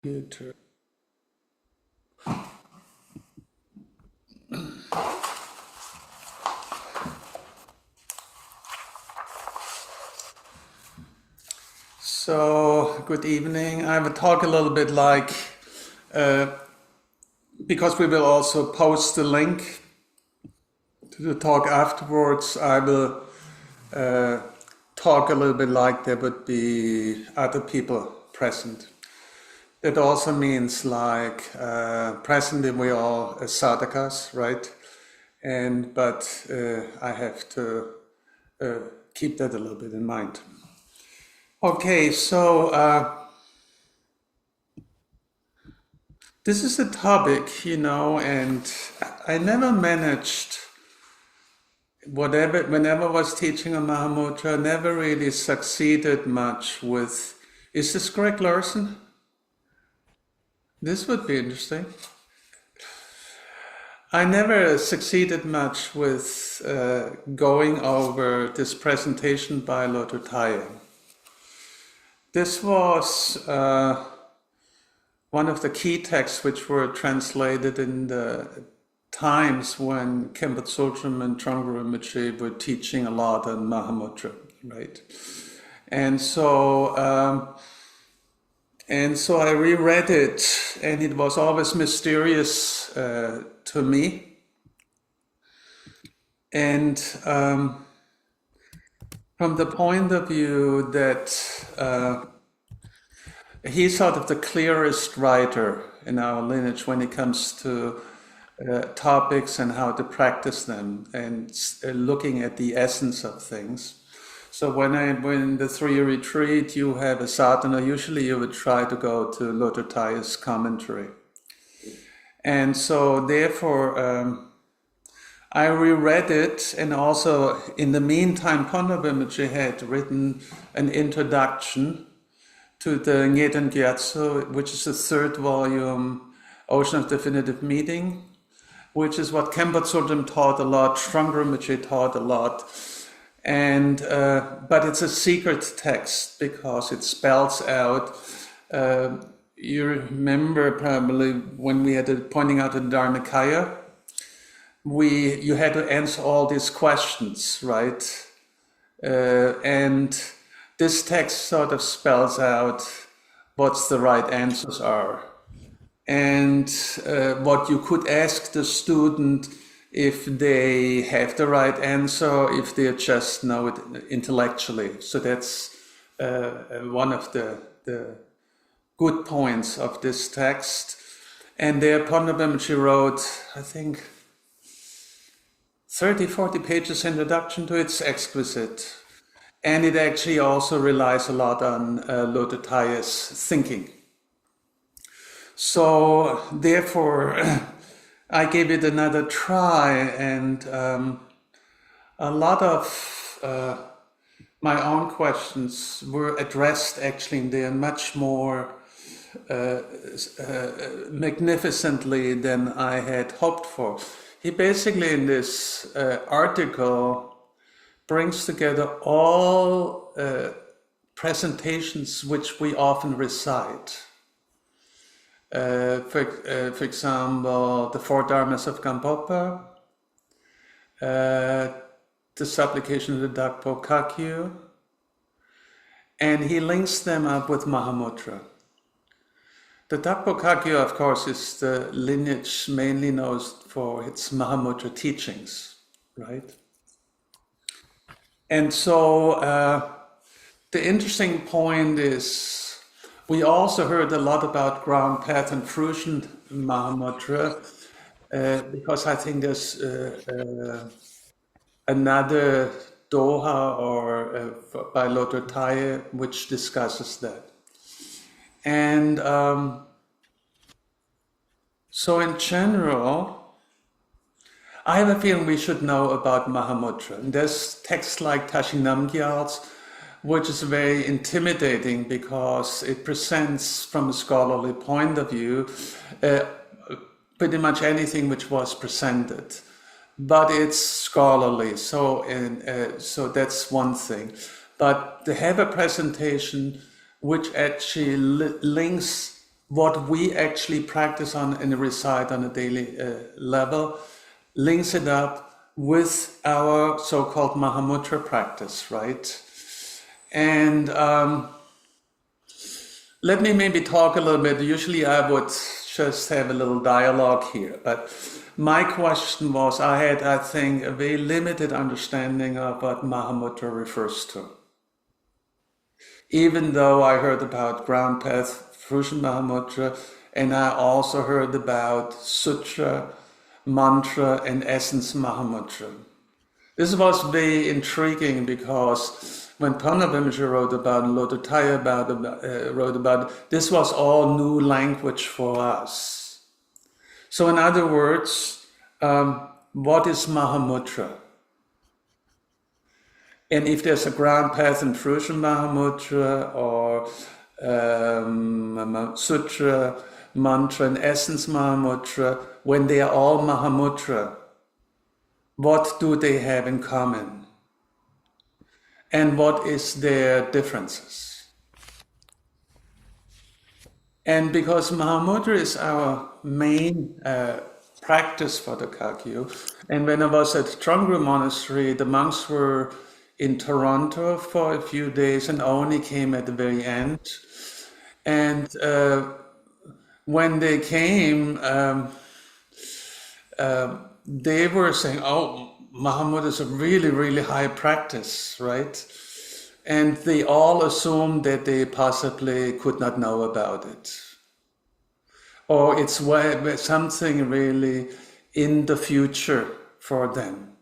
Computer. So, good evening. I will talk a little bit like, because we will also post the link to the talk afterwards, I will talk a little bit like there would be other people present. That also means like presently we all are sadhakas, right? But I have to keep that a little bit in mind. Okay, so this is a topic, and I never managed, whenever I was teaching a Mahamudra, never really succeeded much with, is this correct, Larson? This would be interesting. I never succeeded much with going over this presentation by Lodrö Thaye. This was one of the key texts which were translated in the times when Khenpo Tsultrim and Trungpa Rinpoche were teaching a lot on Mahamudra, right? And so I reread it, and it was always mysterious to me. And from the point of view that he's sort of the clearest writer in our lineage when it comes to topics and how to practice them and looking at the essence of things. So when the 3 retreat, you have a sadhana, usually you would try to go to Lodrö Thaye's commentary. And so therefore, I reread it, and also in the meantime, Ponpa Rinpoche had written an introduction to the Ngeten Gyatso, which is the 3rd volume, Ocean of Definitive Meaning, which is what Khenpo Tsultrim taught a lot, Trungpa Rinpoche taught a lot. And but it's a secret text because it spells out. You remember probably when we had pointing out the Dharmakaya, you had to answer all these questions, right? And this text sort of spells out what's the right answers are, and what you could ask the student if they have the right answer, if they just know it intellectually. So that's one of the good points of this text. And there Ponpa Rinpoche wrote, I think, 30, 40 pages introduction to it. It's exquisite. And it actually also relies a lot on Lodrö Thaye's thinking. So therefore, I gave it another try, and a lot of my own questions were addressed actually in there much more magnificently than I had hoped for. He basically in this article brings together all presentations which we often recite. For example, the Four Dharmas of Gampopa, the Supplication of the Takpo Kagyu, and he links them up with Mahamudra. The Takpo Kagyu, of course, is the lineage mainly known for its Mahamudra teachings, right? And so the interesting point is, we also heard a lot about ground path and Fruition Mahamudra, because I think there's another Doha or by Lodrö Thaye which discusses that. And so in general, I have a feeling we should know about Mahamudra. And there's texts like Tashi Namgyal's, which is very intimidating because it presents from a scholarly point of view pretty much anything which was presented, but it's scholarly, so that's one thing. But to have a presentation which actually links what we actually practice on and recite on a daily level, links it up with our so-called Mahamudra practice, right? And let me maybe talk a little bit. Usually I would just have a little dialogue here, but my question was, I had, I think, a very limited understanding of what Mahamudra refers to. Even though I heard about ground path, Fruition Mahamudra, and I also heard about Sutra, Mantra, and Essence Mahamudra. This was very intriguing because when Panabhimja wrote about Lodrö Thaye wrote about this was all new language for us. So in other words, what is Mahamudra? And if there's a ground path in Fruition Mahamudra or Sutra, Mantra, and Essence Mahamudra, when they are all Mahamudra, what do they have in common? And what is their differences? And because Mahamudra is our main practice for the Kagyu, and when I was at Trungpa Monastery, the monks were in Toronto for a few days and only came at the very end. And when they came, they were saying, oh, Mahamudra is a really, really high practice, right? And they all assumed that they possibly could not know about it. Or it's something really in the future for them.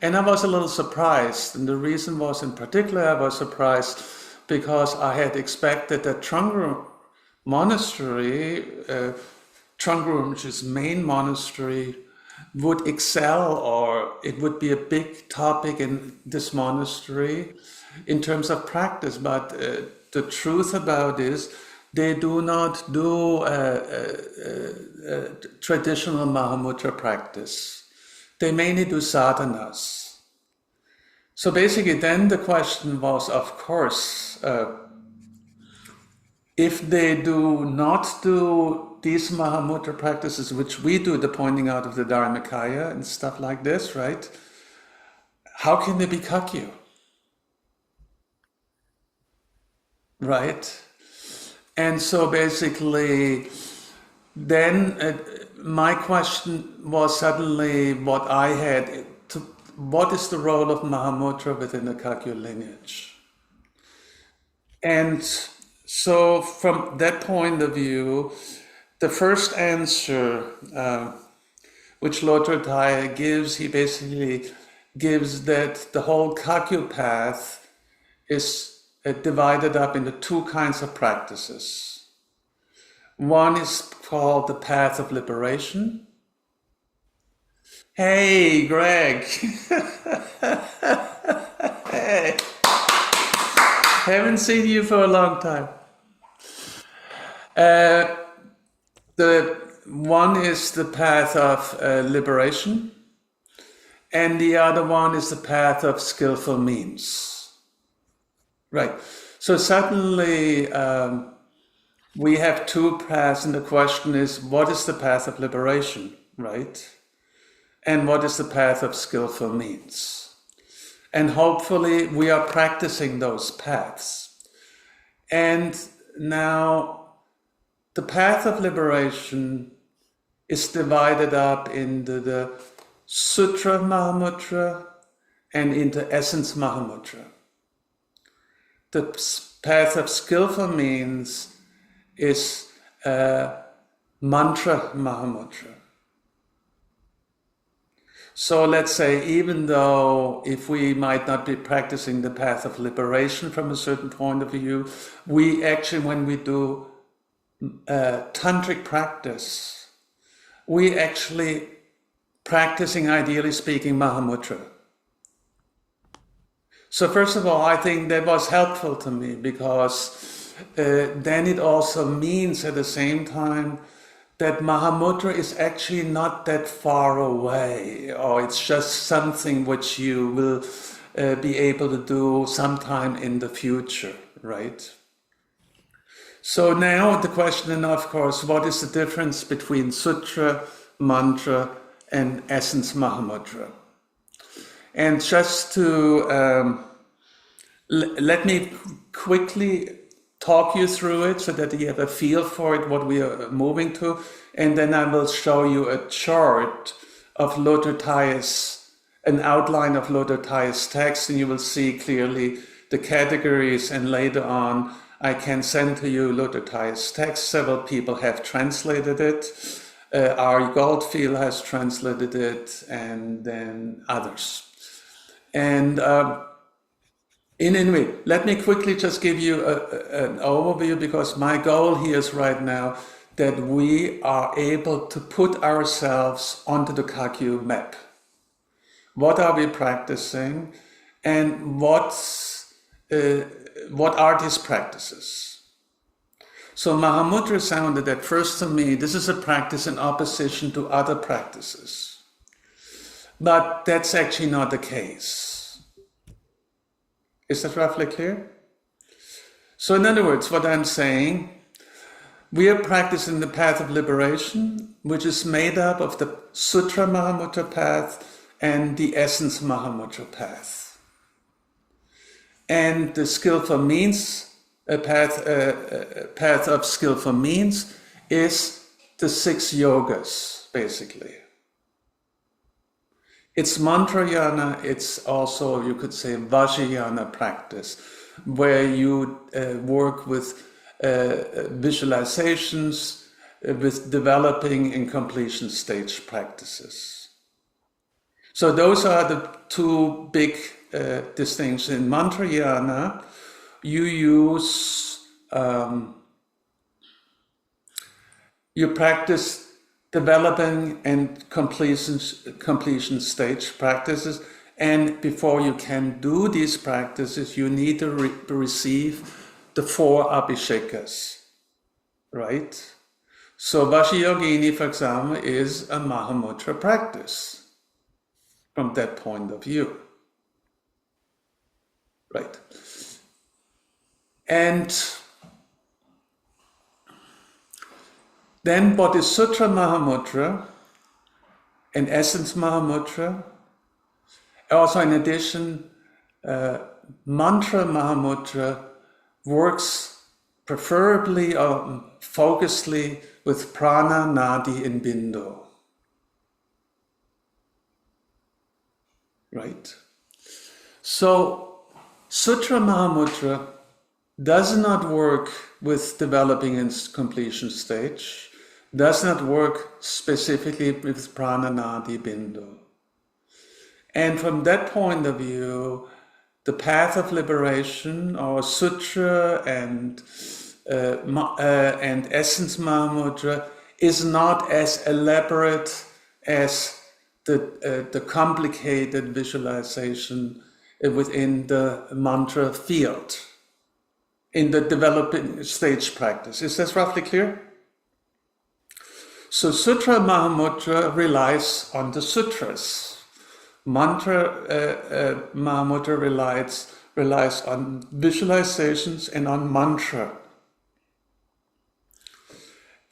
And I was a little surprised, and the reason was, in particular, I was surprised because I had expected that Trungpa Monastery, Trungpa's main monastery, would excel, or it would be a big topic in this monastery in terms of practice. But the truth about this, they do not do traditional Mahamudra practice. They mainly do sadhanas. So basically then the question was, of course, if they do not do these Mahamudra practices, which we do, the pointing out of the Dharmakaya and stuff like this, right? How can they be Kagyu? Right? And so basically, then my question was suddenly what I had, what is the role of Mahamudra within the Kagyu lineage? And so from that point of view, the first answer which Lodrö Thaye gives, he basically gives that the whole Kagyu path is divided up into two kinds of practices. One is called the path of liberation. Hey, Greg. Hey. Haven't seen you for a long time. The one is the path of liberation, and the other one is the path of skillful means. Right. So suddenly we have two paths, and the question is, what is the path of liberation, right? And what is the path of skillful means? And hopefully we are practicing those paths. And now the path of liberation is divided up into the Sutra Mahamudra and into Essence Mahamudra. The path of skillful means is Mantra Mahamudra. So let's say, even though if we might not be practicing the path of liberation from a certain point of view, we actually, when we do tantric practice, we actually practicing, ideally speaking, Mahamudra. So first of all, I think that was helpful to me, because then it also means at the same time that Mahamudra is actually not that far away, or it's just something which you will be able to do sometime in the future, right? So now the question, of course, what is the difference between Sutra, Mantra, and Essence Mahamudra? And just to let me quickly talk you through it so that you have a feel for it, what we are moving to, and then I will show you a chart of Lodrö Thaye's, an outline of Lodrö Thaye's text, and you will see clearly the categories, and later on I can send to you Lodrö Thaye's text. Several people have translated it. Ari Goldfield has translated it, and then others. And anyway, let me quickly just give you an overview, because my goal here is right now that we are able to put ourselves onto the Kagyu map. What are we practicing, and what are these practices? So Mahamudra sounded at first to me, this is a practice in opposition to other practices. But that's actually not the case. Is that roughly clear? So in other words, what I'm saying, we are practicing the path of liberation, which is made up of the Sutra Mahamudra path and the Essence Mahamudra path. And the skillful means, path of skillful means is the 6 yogas, basically. It's mantrayana, it's also, you could say, vajrayana practice, where you work with visualizations, with developing and completion stage practices. So those are the 2 big distinctions. In mantrayana, you use, you practice developing and completion stage practices, and before you can do these practices, you need to receive the 4 abhishekas, right? So Vajrayogini, for example, is a Mahamudra practice from that point of view, right? And then Bodhisattva Mahamudra and Essence Mahamudra, also in addition, Mantra Mahamudra works preferably or focusedly with prana, nadi, and bindu. Right? So Sutra Mahamudra does not work with developing and completion stage, does not work specifically with prana, nadi, bindu. And from that point of view, the path of liberation, or Sutra and Essence Mahamudra, is not as elaborate as the complicated visualization within the mantra field, in the developing stage practice. Is this roughly clear? So Sutra Mahamudra relies on the sutras. Mantra Mahamudra relies on visualizations and on mantra.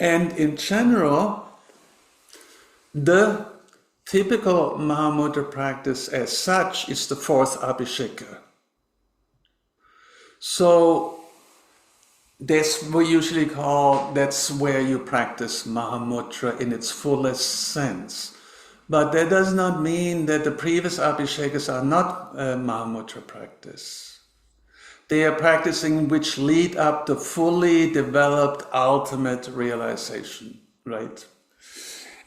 And in general, the typical Mahamudra practice as such is the 4th Abhisheka. So that's what we usually call, that's where you practice Mahamudra in its fullest sense. But that does not mean that the previous Abhishekas are not Mahamudra practice. They are practicing which lead up to fully developed ultimate realization, right?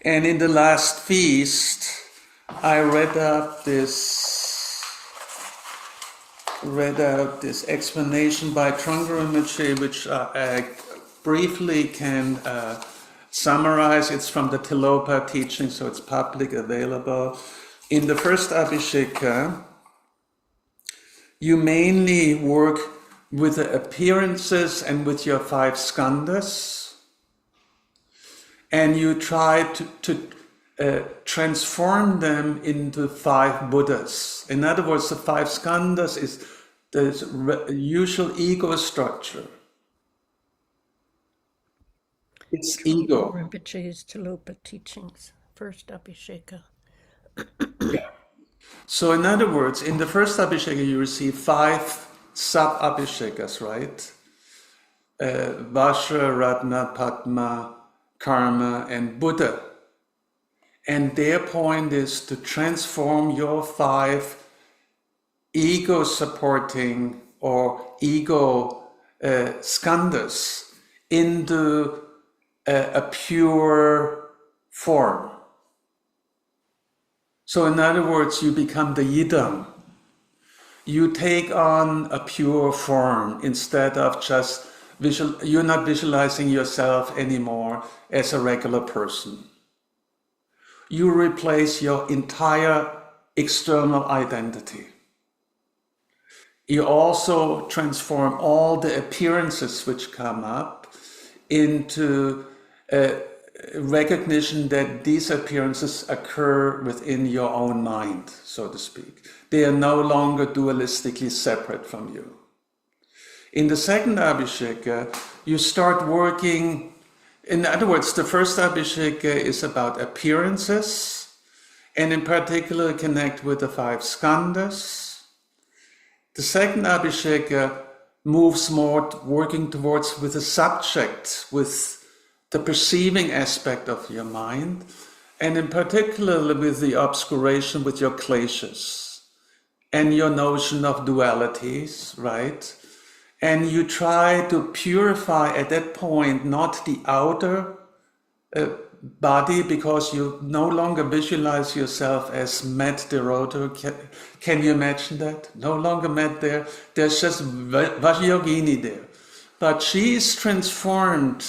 And in the last feast, I read out this explanation by Trungpa Rinpoche, which I briefly can summarize. It's from the Tilopa teaching, so it's public available. In the first Abhisheka, you mainly work with the appearances and with your 5 skandhas, and you try to transform them into 5 Buddhas. In other words, the 5 skandhas is the usual ego structure. It's ego. Rinpoche's Tilopa teachings, first Abhisheka. Yeah. So in other words, in the first Abhisheka, you receive 5 sub-Abhishekas, right? Vajra, Ratna, Padma, Karma, and Buddha. And their point is to transform your 5 ego-supporting or ego skandhas into a pure form. So in other words, you become the yidam. You take on a pure form instead of just you're not visualizing yourself anymore as a regular person. You replace your entire external identity. You also transform all the appearances which come up into recognition that these appearances occur within your own mind, so to speak. They are no longer dualistically separate from you. In the second Abhisheka, you start working, in other words, the first Abhisheka is about appearances, and in particular connect with the 5 skandhas. The second Abhisheka moves more working towards with the subject, with the perceiving aspect of your mind, and in particular with the obscuration with your kleshas and your notion of dualities, right? And you try to purify at that point not the outer body, because you no longer visualize yourself as Mat Deroto. Can you imagine that? No longer Mat there. There's just Vajrayogini there. But she is transformed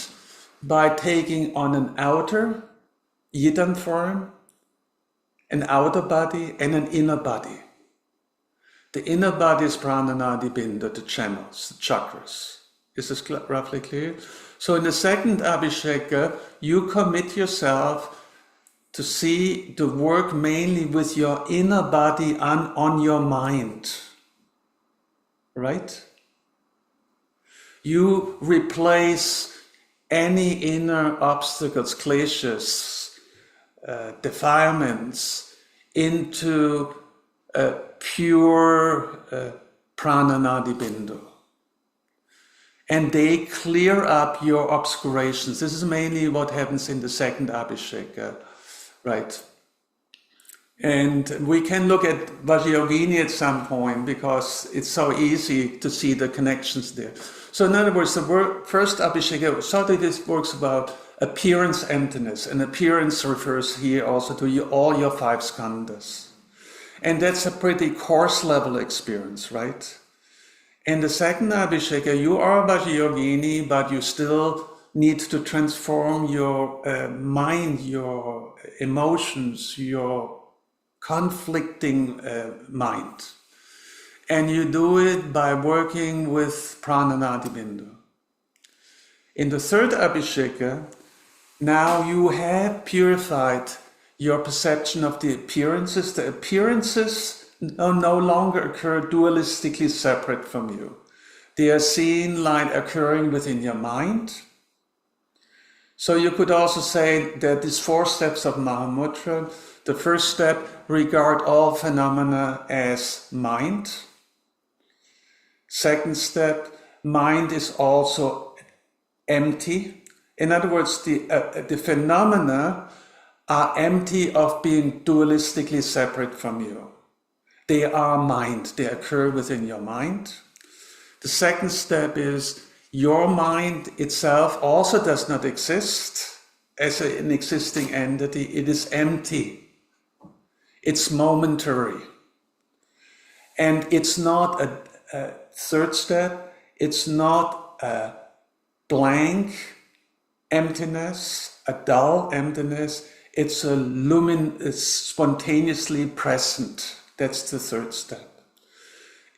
by taking on an outer yidam form, an outer body, and an inner body. The inner body is Prananadi Bindu, the channels, the chakras. Is this roughly clear? So in the second Abhisheka, you commit yourself to work mainly with your inner body on your mind. Right? You replace any inner obstacles, kleshas, defilements into pure prananadi bindu. And they clear up your obscurations. This is mainly what happens in the second Abhisheka, right? And we can look at Vajrayogini at some point because it's so easy to see the connections there. So in other words, the first Abhisheka, Sati, this works about appearance emptiness. And appearance refers here also to all your 5 skandhas. And that's a pretty coarse level experience, right? In the second Abhisheka, you are a Vajrayogini, but you still need to transform your mind, your emotions, your conflicting mind. And you do it by working with Prananadi Bindu. In the third Abhisheka, now you have purified your perception of the appearances. The appearances no longer occur dualistically separate from you. They are seen like occurring within your mind. So you could also say that these 4 steps of Mahamudra, the first step, regard all phenomena as mind. Second step, mind is also empty. In other words, the phenomena are empty of being dualistically separate from you. They are mind, they occur within your mind. The second step is your mind itself also does not exist as an existing entity. It is empty. It's momentary. And it's not a third step, it's not a blank emptiness, a dull emptiness, it's it's spontaneously present. That's the third step.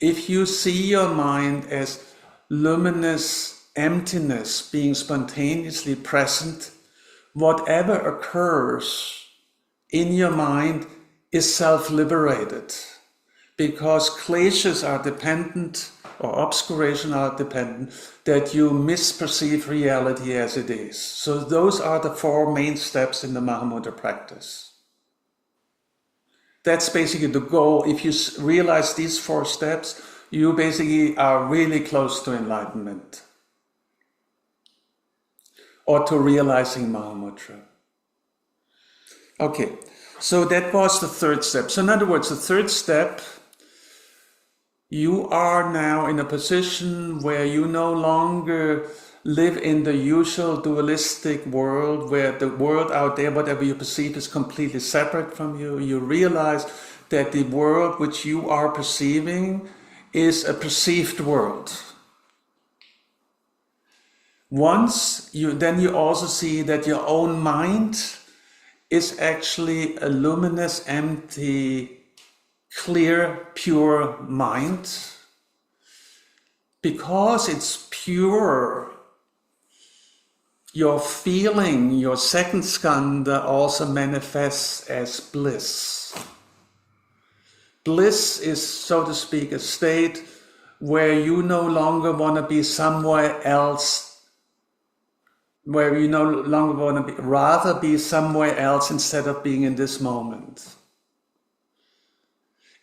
If you see your mind as luminous emptiness being spontaneously present, whatever occurs in your mind is self-liberated, because kleshas are dependent or obscuration are dependent, that you misperceive reality as it is. So those are the 4 main steps in the Mahamudra practice. That's basically the goal. If you realize these 4 steps, you basically are really close to enlightenment or to realizing Mahamudra. Okay, so that was the 3rd step. So in other words, the 3rd step, you are now in a position where you no longer live in the usual dualistic world where the world out there, whatever you perceive, is completely separate from you. You realize that the world which you are perceiving is a perceived world. Then you also see that your own mind is actually a luminous, empty, clear, pure mind. Because it's pure, your feeling, your 2nd skandha also manifests as bliss. Bliss is, so to speak, a state where you no longer want to be somewhere else, where you no longer want to rather be somewhere else instead of being in this moment.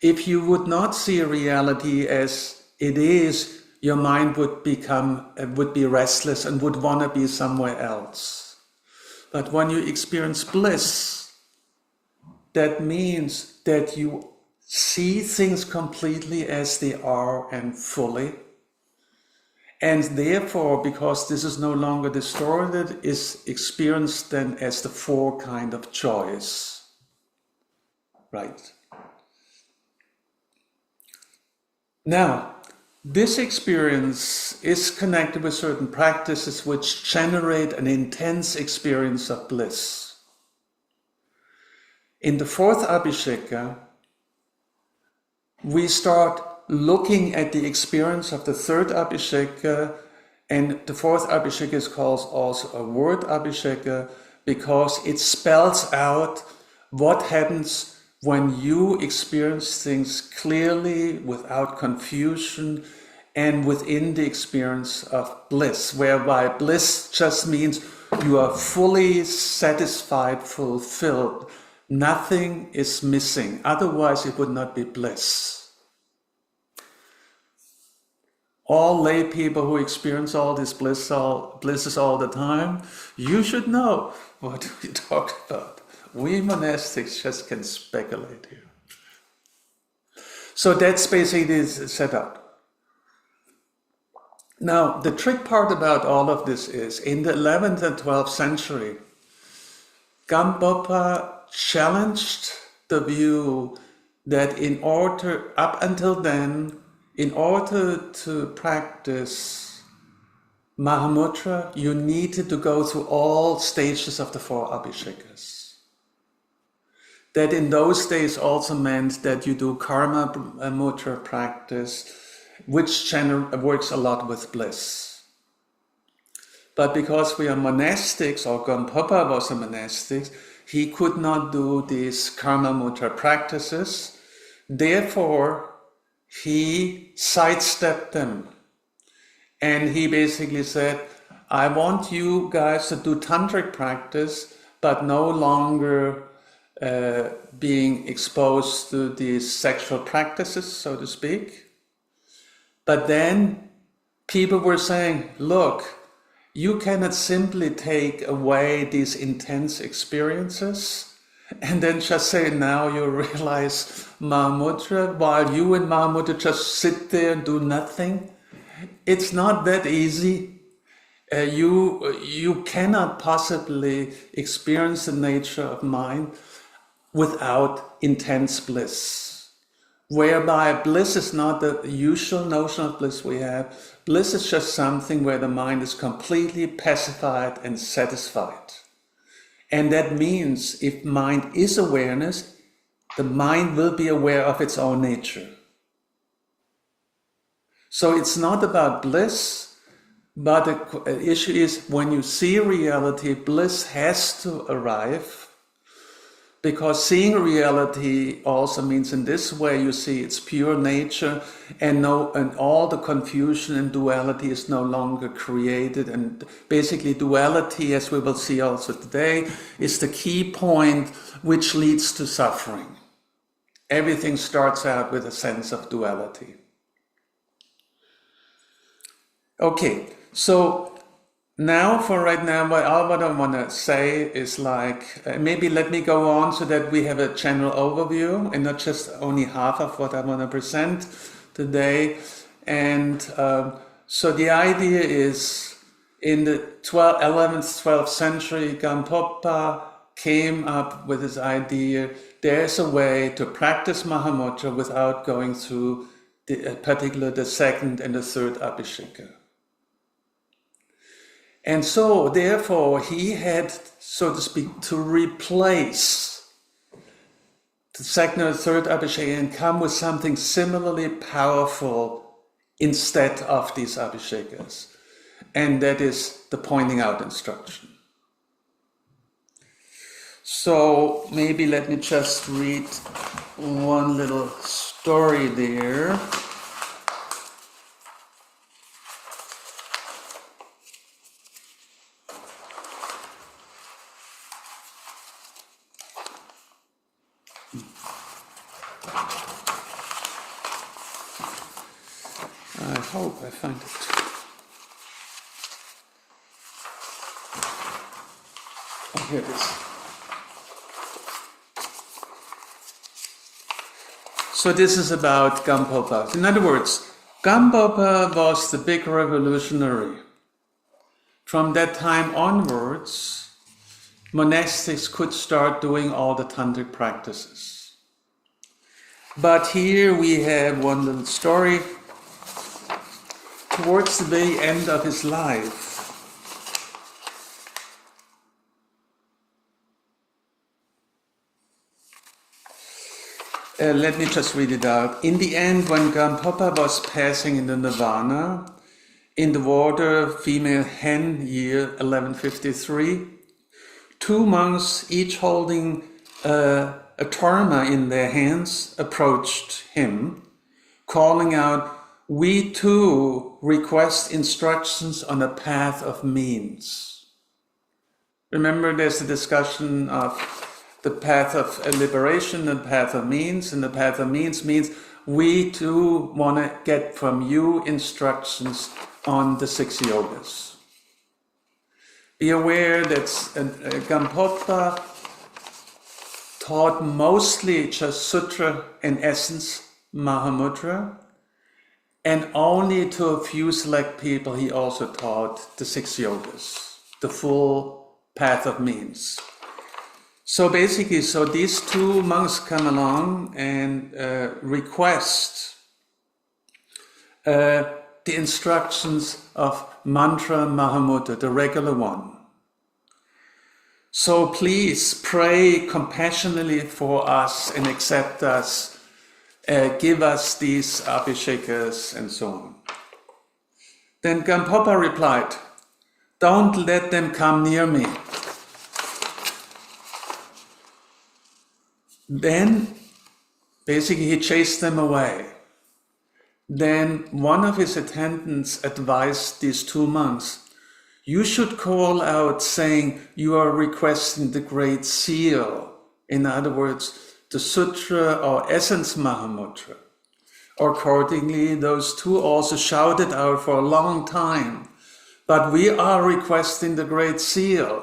If you would not see reality as it is, your mind would be restless and would want to be somewhere else. But when you experience bliss, that means that you see things completely as they are and fully. And therefore, because this is no longer distorted, is experienced then as the 4 kind of joys. Right. Now, this experience is connected with certain practices which generate an intense experience of bliss. In the 4th Abhisheka, we start looking at the experience of the 3rd Abhisheka, and the 4th Abhisheka is called also a word Abhisheka because it spells out what happens when you experience things clearly, without confusion, and within the experience of bliss, whereby bliss just means you are fully satisfied, fulfilled. Nothing is missing, otherwise it would not be bliss. All lay people who experience all these blisses all the time, you should know what we talk about. We monastics just can speculate here. So that's basically the setup. Now, the trick part about all of this is, in the 11th and 12th century, Gampopa challenged the view that up until then, in order to practice Mahamudra, you needed to go through all stages of the 4 Abhishekas. That in those days also meant that you do karma mudra practice, which works a lot with bliss. But because we are monastics, or Gampopa was a monastic, he could not do these karma mudra practices. Therefore, he sidestepped them. And he basically said, I want you guys to do tantric practice, but no longer being exposed to these sexual practices, so to speak. But then people were saying, look, you cannot simply take away these intense experiences and then just say, now you realize Mahamudra, while you and Mahamudra just sit there and do nothing. It's not that easy. You cannot possibly experience the nature of mind without intense bliss. Whereby bliss is not the usual notion of bliss we have. Bliss is just something where the mind is completely pacified and satisfied. And that means if mind is awareness, the mind will be aware of its own nature. So it's not about bliss, but the issue is when you see reality, bliss has to arrive, because seeing reality also means in this way you see its pure nature, and all the confusion and duality is no longer created. And basically duality, as we will see also today, is the key point which leads to suffering. Everything starts out with a sense of duality. Okay, so now, for right now, what I want to say is maybe let me go on so that we have a general overview and not just only half of what I want to present today. And so the idea is, in the 11th, 12th century, Gampopa came up with this idea, there's a way to practice Mahamudra without going through particularly the second and the third Abhisheka. And so, therefore, he had, so to speak, to replace the second or third Abhisheka and come with something similarly powerful instead of these Abhishekas. And that is the pointing out instruction. So, maybe let me just read one little story there. I hope I find it. Oh, here it is. So this is about Gampopa. In other words, Gampopa was the big revolutionary. From that time onwards, monastics could start doing all the tantric practices. But here we have one little story. Towards the very end of his life, let me just read it out. In the end, when Gampopa was passing into Nirvana, in the water female hen year 1153, two monks, each holding a torma in their hands, approached him, calling out, "We too request instructions on a path of means." Remember, there's a discussion of the path of liberation and path of means, and the path of means we too want to get from you instructions on the 6 yogas. Be aware that Gampopa taught mostly just Sutra and Essence Mahamudra, and only to a few select people he also taught the 6 yogas, the full path of means. So basically, these two monks come along and request the instructions of Mantra Mahamudra, the regular one. So please pray compassionately for us and accept us. Give us these abhishekas and so on. Then Gampopa replied, "Don't let them come near me." Then, basically, he chased them away. Then one of his attendants advised these two monks, "You should call out saying you are requesting the Great Seal." In other words, the Sutra or Essence Mahamudra. Accordingly, those two also shouted out for a long time, "But we are requesting the Great Seal,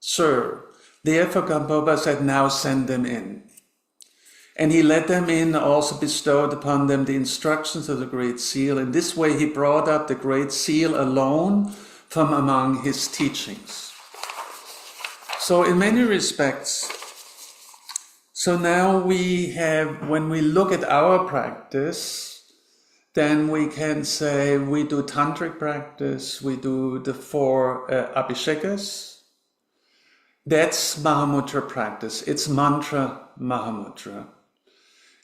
sir." Therefore Gampopa said, "Now send them in." And he let them in, also bestowed upon them the instructions of the Great Seal. In this way he brought up the Great Seal alone from among his teachings. So in many respects, so now we have, when we look at our practice, then we can say we do tantric practice, we do the 4 abhishekas. That's Mahamudra practice. It's mantra Mahamudra.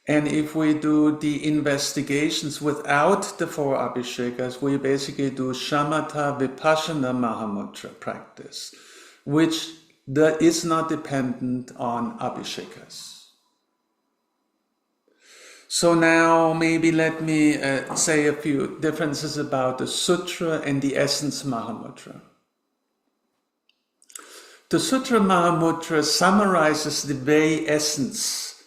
And if we do the investigations without the 4 abhishekas, we basically do shamatha vipassana Mahamudra practice, which that is not dependent on abhishekas. So now maybe let me say a few differences about the Sutra and the Essence Mahamudra. The Sutra Mahamudra summarizes the very essence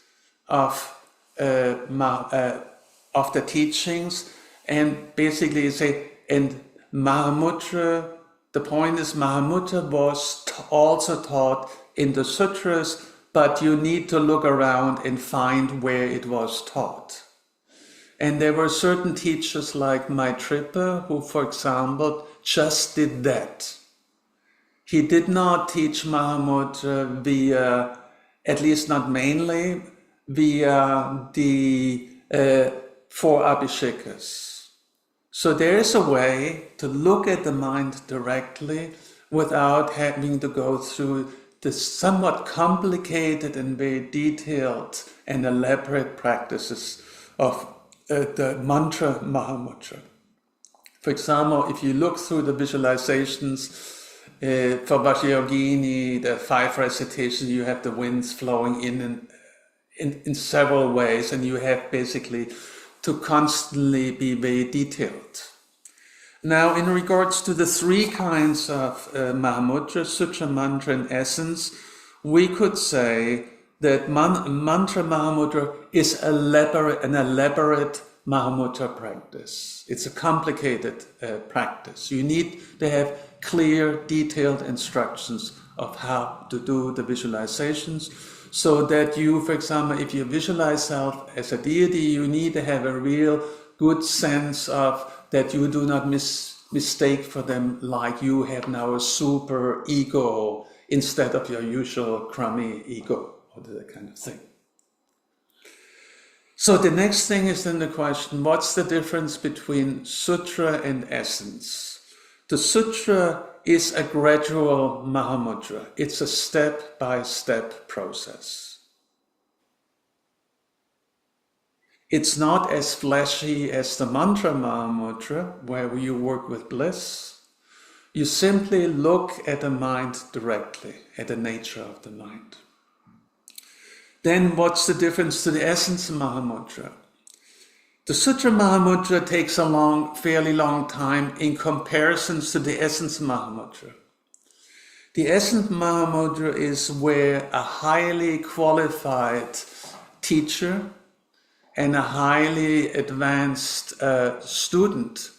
of the teachings, and basically say, and Mahamudra, the point is Mahamudra was also taught in the sutras, but you need to look around and find where it was taught. And there were certain teachers like Maitrippa who, for example, just did that. He did not teach Mahamudra via, at least not mainly, via the four abhishekas. So there is a way to look at the mind directly without having to go through the somewhat complicated and very detailed and elaborate practices of the mantra Mahamudra. For example, if you look through the visualizations for Vajrayogini, the 5 recitations, you have the winds flowing in several ways, and you have basically to constantly be very detailed. Now, in regards to the 3 kinds of Mahamudra, Sutra, Mantra, and Essence, we could say that Mantra Mahamudra is an elaborate Mahamudra practice. It's a complicated practice. You need to have clear, detailed instructions of how to do the visualizations, so that you, for example, if you visualize yourself as a deity, you need to have a real good sense of that you do not mistake for them like you have now a super ego instead of your usual crummy ego, or that kind of thing. So the next thing is then the question, what's the difference between Sutra and Essence? The Sutra is a gradual Mahamudra. It's a step-by-step process. It's not as flashy as the Mantra Mahamudra, where you work with bliss. You simply look at the mind directly, at the nature of the mind. Then what's the difference to the Essence Mahamudra? The Sutra Mahamudra takes a fairly long time in comparison to the Essence Mahamudra. The Essence Mahamudra is where a highly qualified teacher and a highly advanced student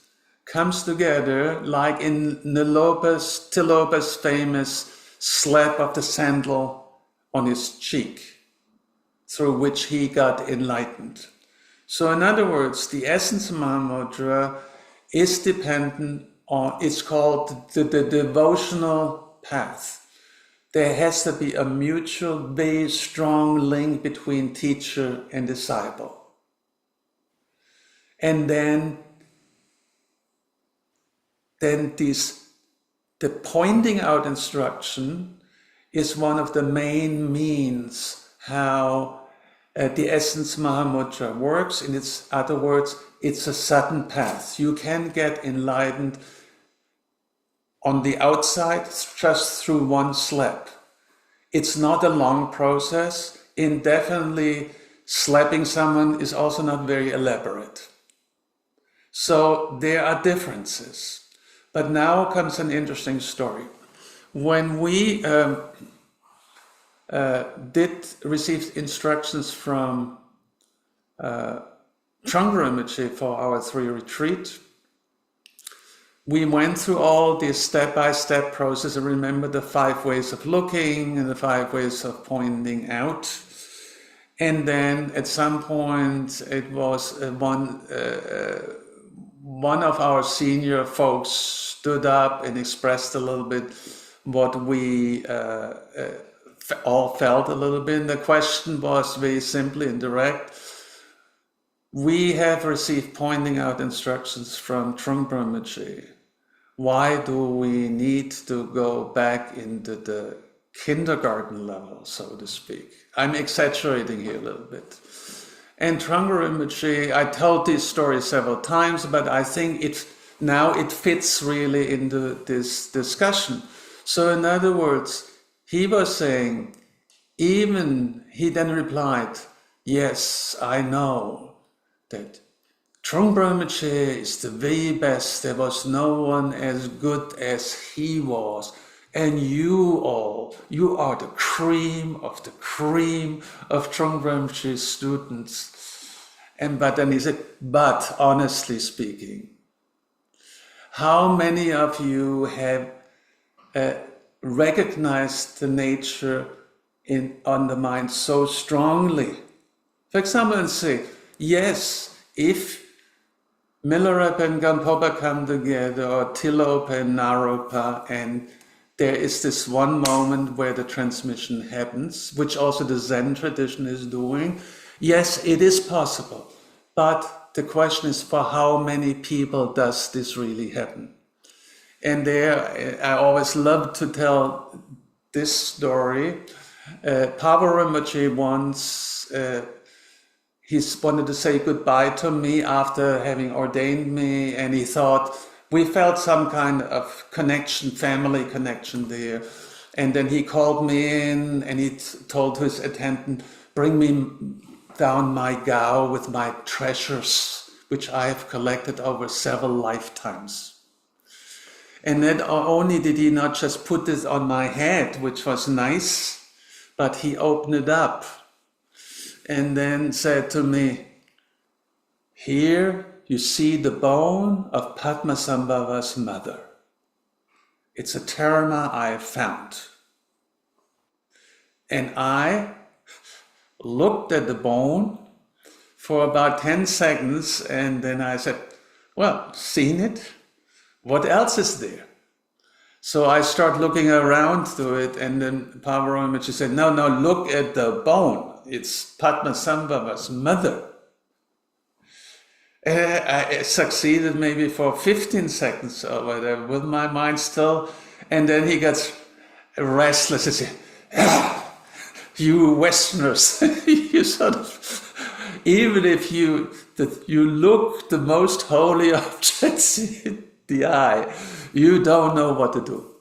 comes together, like in Tilopa's famous slap of the sandal on his cheek, through which he got enlightened. So in other words, the Essence Mahamudra is dependent on, it's called the devotional path. There has to be a mutual, very strong link between teacher and disciple. And then the pointing out instruction is one of the main means how the Essence Mahamudra works. In other words, it's a sudden path. You can get enlightened on the outside just through one slap. It's not a long process. Indefinitely slapping someone is also not very elaborate. So there are differences. But now comes an interesting story. When we did receive instructions from Trungpa Rinpoche for our 3 retreat, we went through all this step-by-step process. And remember the 5 ways of looking and the 5 ways of pointing out. And then at some point it was one of our senior folks stood up and expressed a little bit what we all felt a little bit. And the question was very simply and direct. We have received pointing out instructions from Trungpa Rinpoche. Why do we need to go back into the kindergarten level, so to speak? I'm exaggerating here a little bit. And Trungpa Rinpoche, I told this story several times, but I think now it fits really into this discussion. So in other words, he was saying, he then replied, yes, I know that Trungpa Rinpoche is the very best. There was no one as good as he was. And you are the cream of Trungpa Rinpoche's students. But then he said, but honestly speaking, how many of you have recognized the nature on the mind so strongly? For example, and say, yes, if Milarepa and Gampopa come together, or Tilopa and Naropa, and there is this one moment where the transmission happens, which also the Zen tradition is doing. Yes, it is possible, but the question is, for how many people does this really happen? And there, I always love to tell this story. Pavo Rinpoche once, he wanted to say goodbye to me after having ordained me, and he thought, we felt some kind of connection, family connection there. And then he called me in and he told his attendant, bring me down my gao with my treasures, which I have collected over several lifetimes. And not only did he not just put this on my head, which was nice, but he opened it up and then said to me, here you see the bone of Padmasambhava's mother. It's a terma I have found. And I looked at the bone for about 10 seconds, and then I said, well, seen it? What else is there? So I start looking around to it, and then Pavo Rinpoche said, no, look at the bone. It's Padmasambhava's mother. I succeeded maybe for 15 seconds or whatever, with my mind still, and then he gets restless and says, you Westerners, you sort of, even if you look the most holy objects in the eye, you don't know what to do.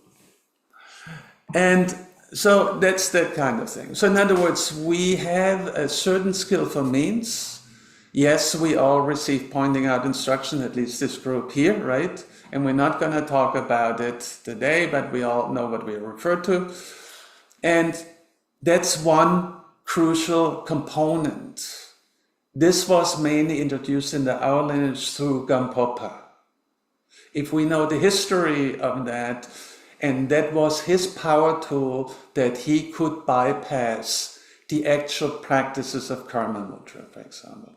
And so that's that kind of thing. So in other words, we have a certain skill for means. Yes, we all receive pointing out instruction, at least this group here, right? And we're not going to talk about it today, but we all know what we refer to. And that's one crucial component. This was mainly introduced in our lineage through Gampopa. If we know the history of that, and that was his power tool that he could bypass the actual practices of Karma Mudra, for example.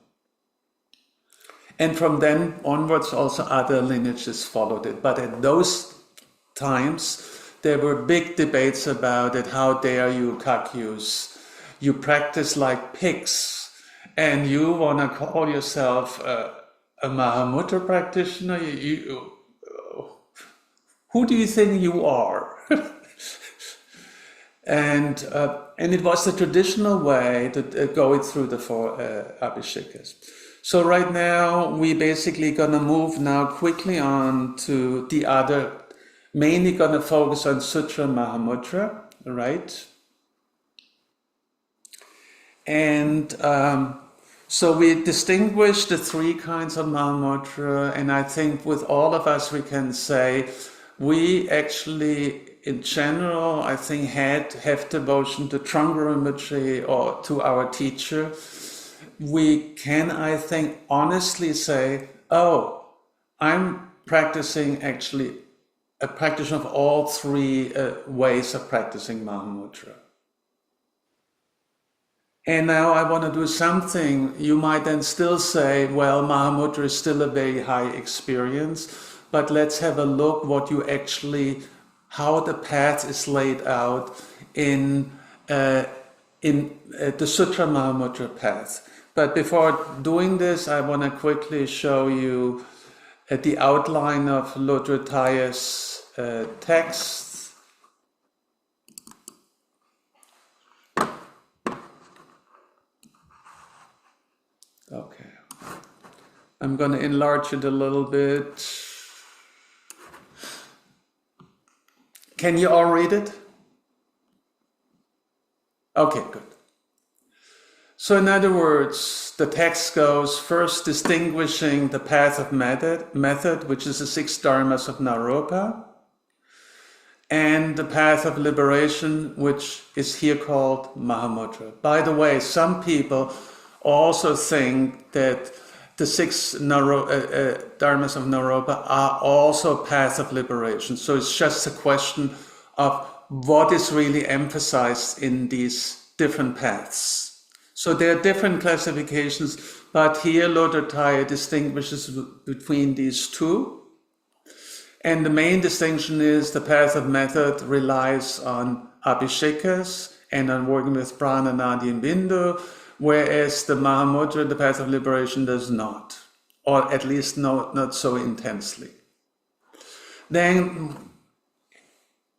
And from then onwards, also other lineages followed it. But at those times, there were big debates about it. How dare you, Kagyus? You practice like pigs, and you want to call yourself a Mahamudra practitioner? Who do you think you are? And it was the traditional way to go it through the four Abhishekas. So right now, we basically gonna move now quickly on to the other, mainly gonna focus on Sutra Mahamudra, right? And so we distinguish the three kinds of Mahamudra, and I think with all of us we can say, we actually, in general, I think have devotion to Trungpa Rinpoche or to our teacher. We can, I think, honestly say, oh, I'm practicing actually a practice of all three ways of practicing Mahamudra. And now I want to do something. You might then still say, well, Mahamudra is still a very high experience, but let's have a look what you actually, how the path is laid out in the Sutra Mahamudra path. But before doing this, I want to quickly show you the outline of Lodrö Thaye's text. Okay. I'm going to enlarge it a little bit. Can you all read it? Okay, good. So in other words, the text goes first distinguishing the path of method, which is the 6 dharmas of Naropa, and the path of liberation, which is here called Mahamudra. By the way, some people also think that the 6 dharmas of Naropa are also path of liberation. So it's just a question of what is really emphasized in these different paths. So there are different classifications, but here Lodrö Thaye distinguishes between these two. And the main distinction is the path of method relies on abhishekas and on working with prana, nadi, and bindu, whereas the Mahamudra, the path of liberation, does not, or at least not so intensely. Then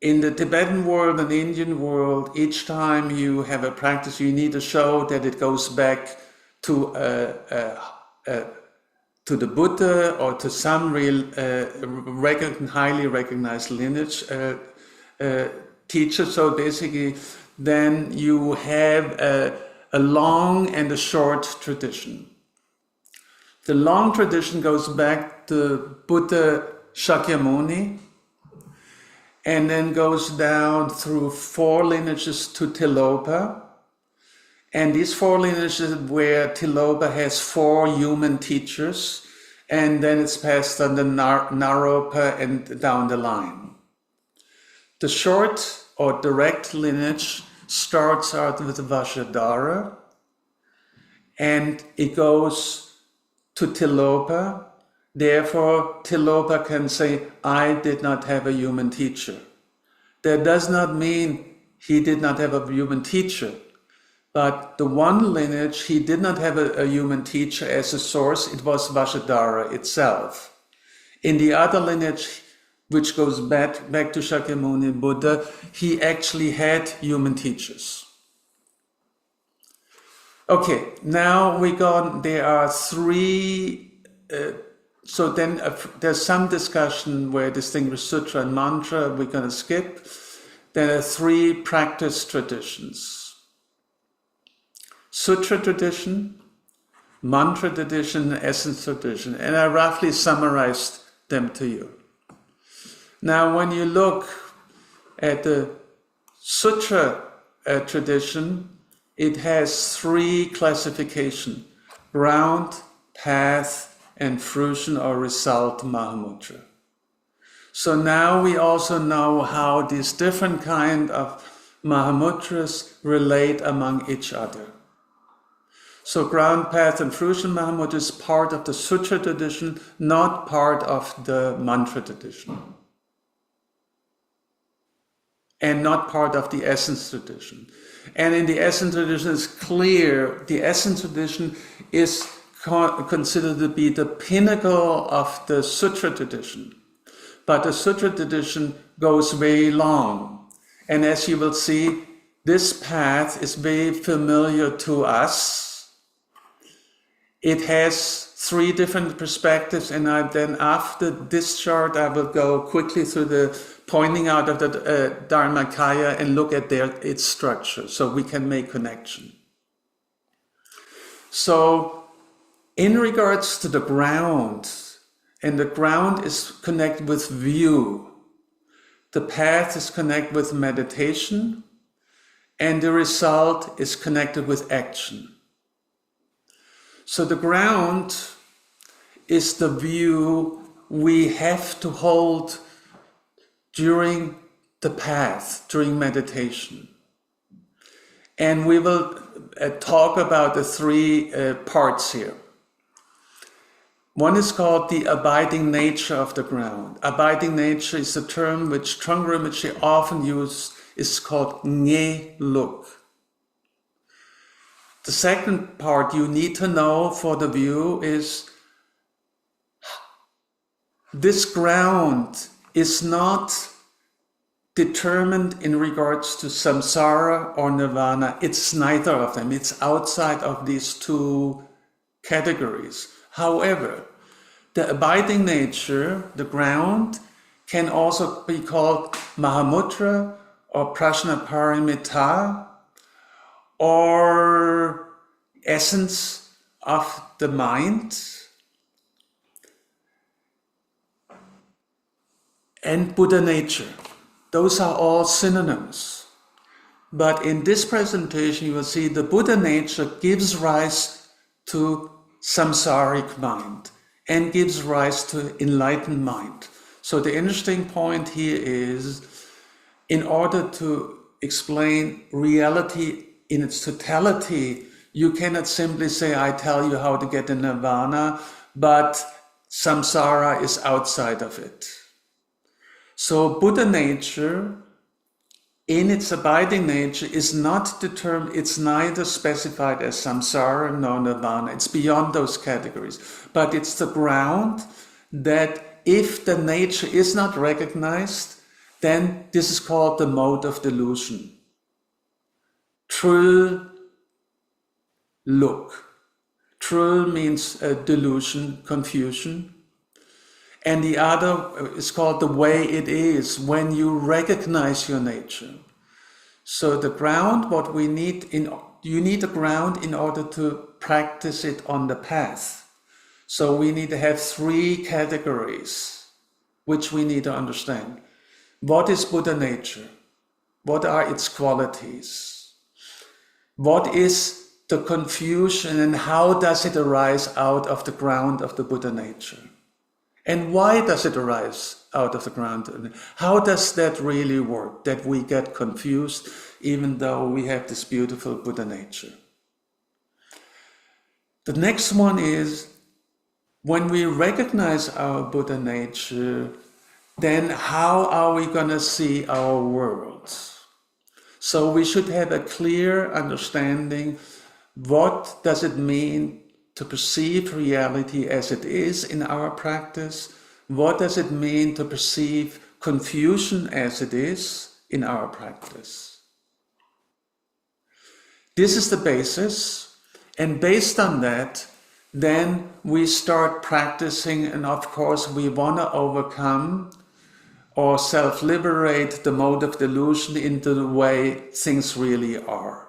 in the Tibetan world and the Indian world, each time you have a practice, you need to show that it goes back to the Buddha or to some real highly recognized lineage teacher. So basically, then you have a long and a short tradition. The long tradition goes back to Buddha Shakyamuni, and then goes down through 4 lineages to Tilopa. And these 4 lineages where Tilopa has 4 human teachers, and then it's passed on the Naropa and down the line. The short or direct lineage starts out with Vajradhara, and it goes to Tilopa. Therefore, Tilopa can say, I did not have a human teacher. That does not mean he did not have a human teacher, but the one lineage, he did not have a human teacher as a source, it was Vajradhara itself. In the other lineage, which goes back to Shakyamuni Buddha, he actually had human teachers. Okay, now there are 3... So then there's some discussion where distinguish sutra and mantra, we're going to skip. There are 3 practice traditions. Sutra tradition, mantra tradition, and essence tradition. And I roughly summarized them to you. Now when you look at the sutra tradition, it has 3 classifications: ground, path, and fruition or result Mahamudra. So now we also know how these different kind of Mahamudras relate among each other. So ground, path, and fruition Mahamudra is part of the sutra tradition, not part of the mantra tradition. And not part of the essence tradition. And in the essence tradition, it's clear the essence tradition is considered to be the pinnacle of the sutra tradition. But the sutra tradition goes very long. And as you will see, this path is very familiar to us. It has 3 different perspectives, and then after this chart, I will go quickly through the pointing out of the Dharmakaya and look at its structure, so we can make connection. So, in regards to the ground, and the ground is connected with view, the path is connected with meditation, and the result is connected with action. So the ground is the view we have to hold during the path, during meditation. And we will talk about the 3 parts here. One is called the abiding nature of the ground. Abiding nature is a term which Trungpa Rinpoche often uses. It's called Nge Luk. The second part you need to know for the view is this ground is not determined in regards to samsara or nirvana. It's neither of them. It's outside of these 2 categories. However, the abiding nature, the ground, can also be called Mahamudra or Prajnaparamita, or essence of the mind, and Buddha nature. Those are all synonyms. But in this presentation, you will see the Buddha nature gives rise to samsaric mind and gives rise to enlightened mind. So the interesting point here is, in order to explain reality in its totality, you cannot simply say, I tell you how to get to nirvana, but samsara is outside of it. So Buddha nature, in its abiding nature, is not determined, it's neither specified as samsara nor nirvana, it's beyond those categories. But it's the ground that if the nature is not recognized, then this is called the mode of delusion. Trul look. Trul means delusion, confusion. And the other is called the way it is, when you recognize your nature. So the ground, what we need, you need a ground in order to practice it on the path. So we need to have three categories, which we need to understand. What is Buddha nature? What are its qualities? What is the confusion and how does it arise out of the ground of the Buddha nature? And why does it arise out of the ground? How does that really work, that we get confused even though we have this beautiful Buddha nature? The next one is, when we recognize our Buddha nature, then how are we going to see our world? So we should have a clear understanding, what does it mean to perceive reality as it is in our practice? What does it mean to perceive confusion as it is in our practice? This is the basis, and based on that, then we start practicing, and of course we want to overcome or self-liberate the mode of delusion into the way things really are.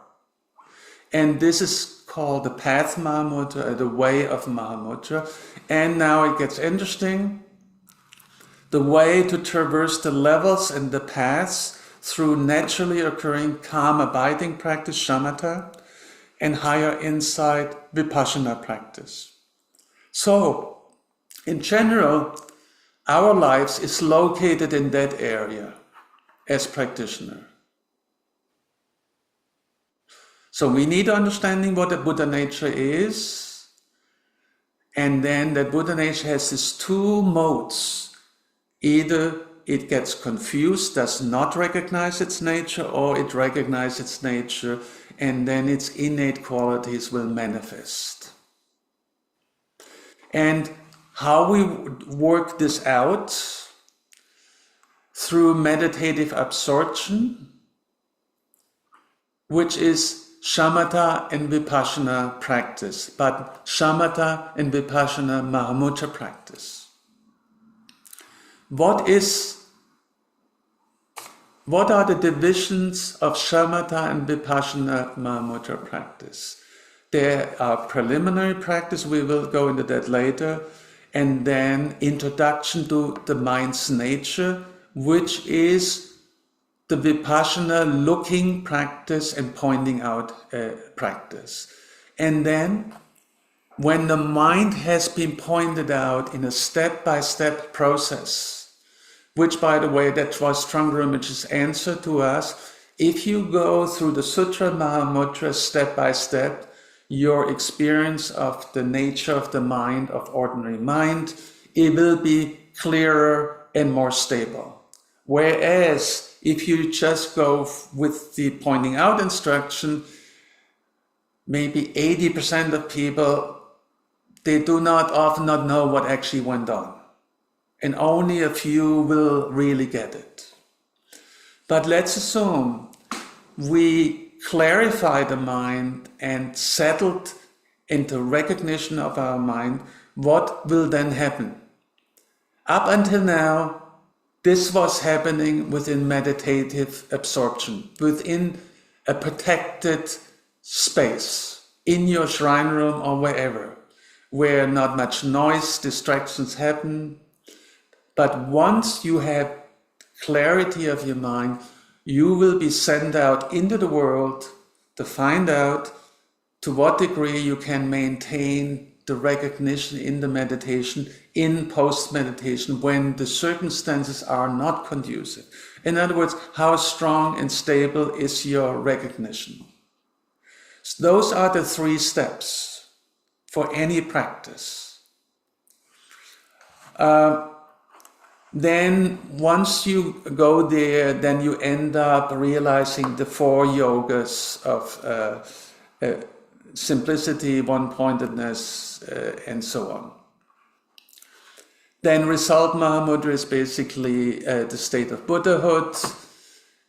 And this is called the path Mahamudra, the way of Mahamudra. And now it gets interesting. The way to traverse the levels and the paths through naturally occurring calm abiding practice, shamatha, and higher insight, vipassana practice. So, in general, our lives is located in that area as practitioner. So we need understanding what the Buddha nature is, and then that Buddha nature has these two modes. Either it gets confused, does not recognize its nature, or it recognizes its nature, and then its innate qualities will manifest. And how we work this out? Through meditative absorption, which is shamatha and vipassana practice, but shamatha and vipassana Mahamudra practice. What are the divisions of shamatha and vipassana Mahamudra practice? There are preliminary practice, we will go into that later, and then introduction to the mind's nature, which is the vipassana looking practice and pointing out practice. And then, when the mind has been pointed out in a step-by-step process, which, by the way, that was Trungpa Rinpoche's answer to us, if you go through the Sutra Mahamudra step-by-step, your experience of the nature of the mind, of ordinary mind, it will be clearer and more stable. Whereas, if you just go with the pointing out instruction, maybe 80% of people, they do not often not know what actually went on. And only a few will really get it. But let's assume we clarify the mind and settled into recognition of our mind, what will then happen? Up until now, this was happening within meditative absorption, within a protected space in your shrine room or wherever, where not much noise, distractions happen. But once you have clarity of your mind, you will be sent out into the world to find out to what degree you can maintain the recognition in the meditation, in post-meditation, when the circumstances are not conducive. In other words, how strong and stable is your recognition? So those are the 3 steps for any practice. Then once you go there, then you end up realizing the 4 yogas of simplicity, one-pointedness, and so on. Then result Mahamudra is basically the state of Buddhahood.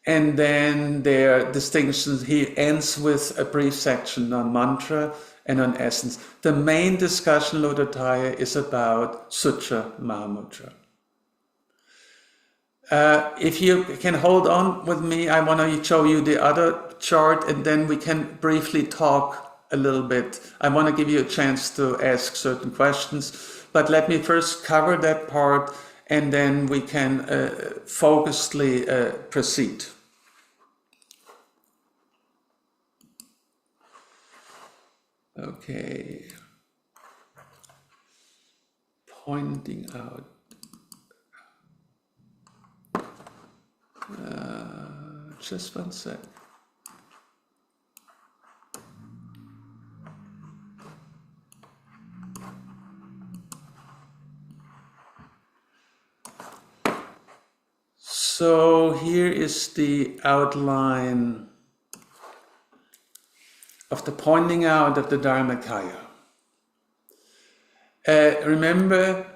And then there are distinctions. He ends with a brief section on mantra and on essence. The main discussion, Lodrö Thaye, is about Sutra Mahamudra. If you can hold on with me, I want to show you the other chart, and then we can briefly talk a little bit. I want to give you a chance to ask certain questions, but let me first cover that part, and then we can focusedly proceed. Okay. Pointing out. Just one sec. So here is the outline of the pointing out of the Dharmakaya. Remember,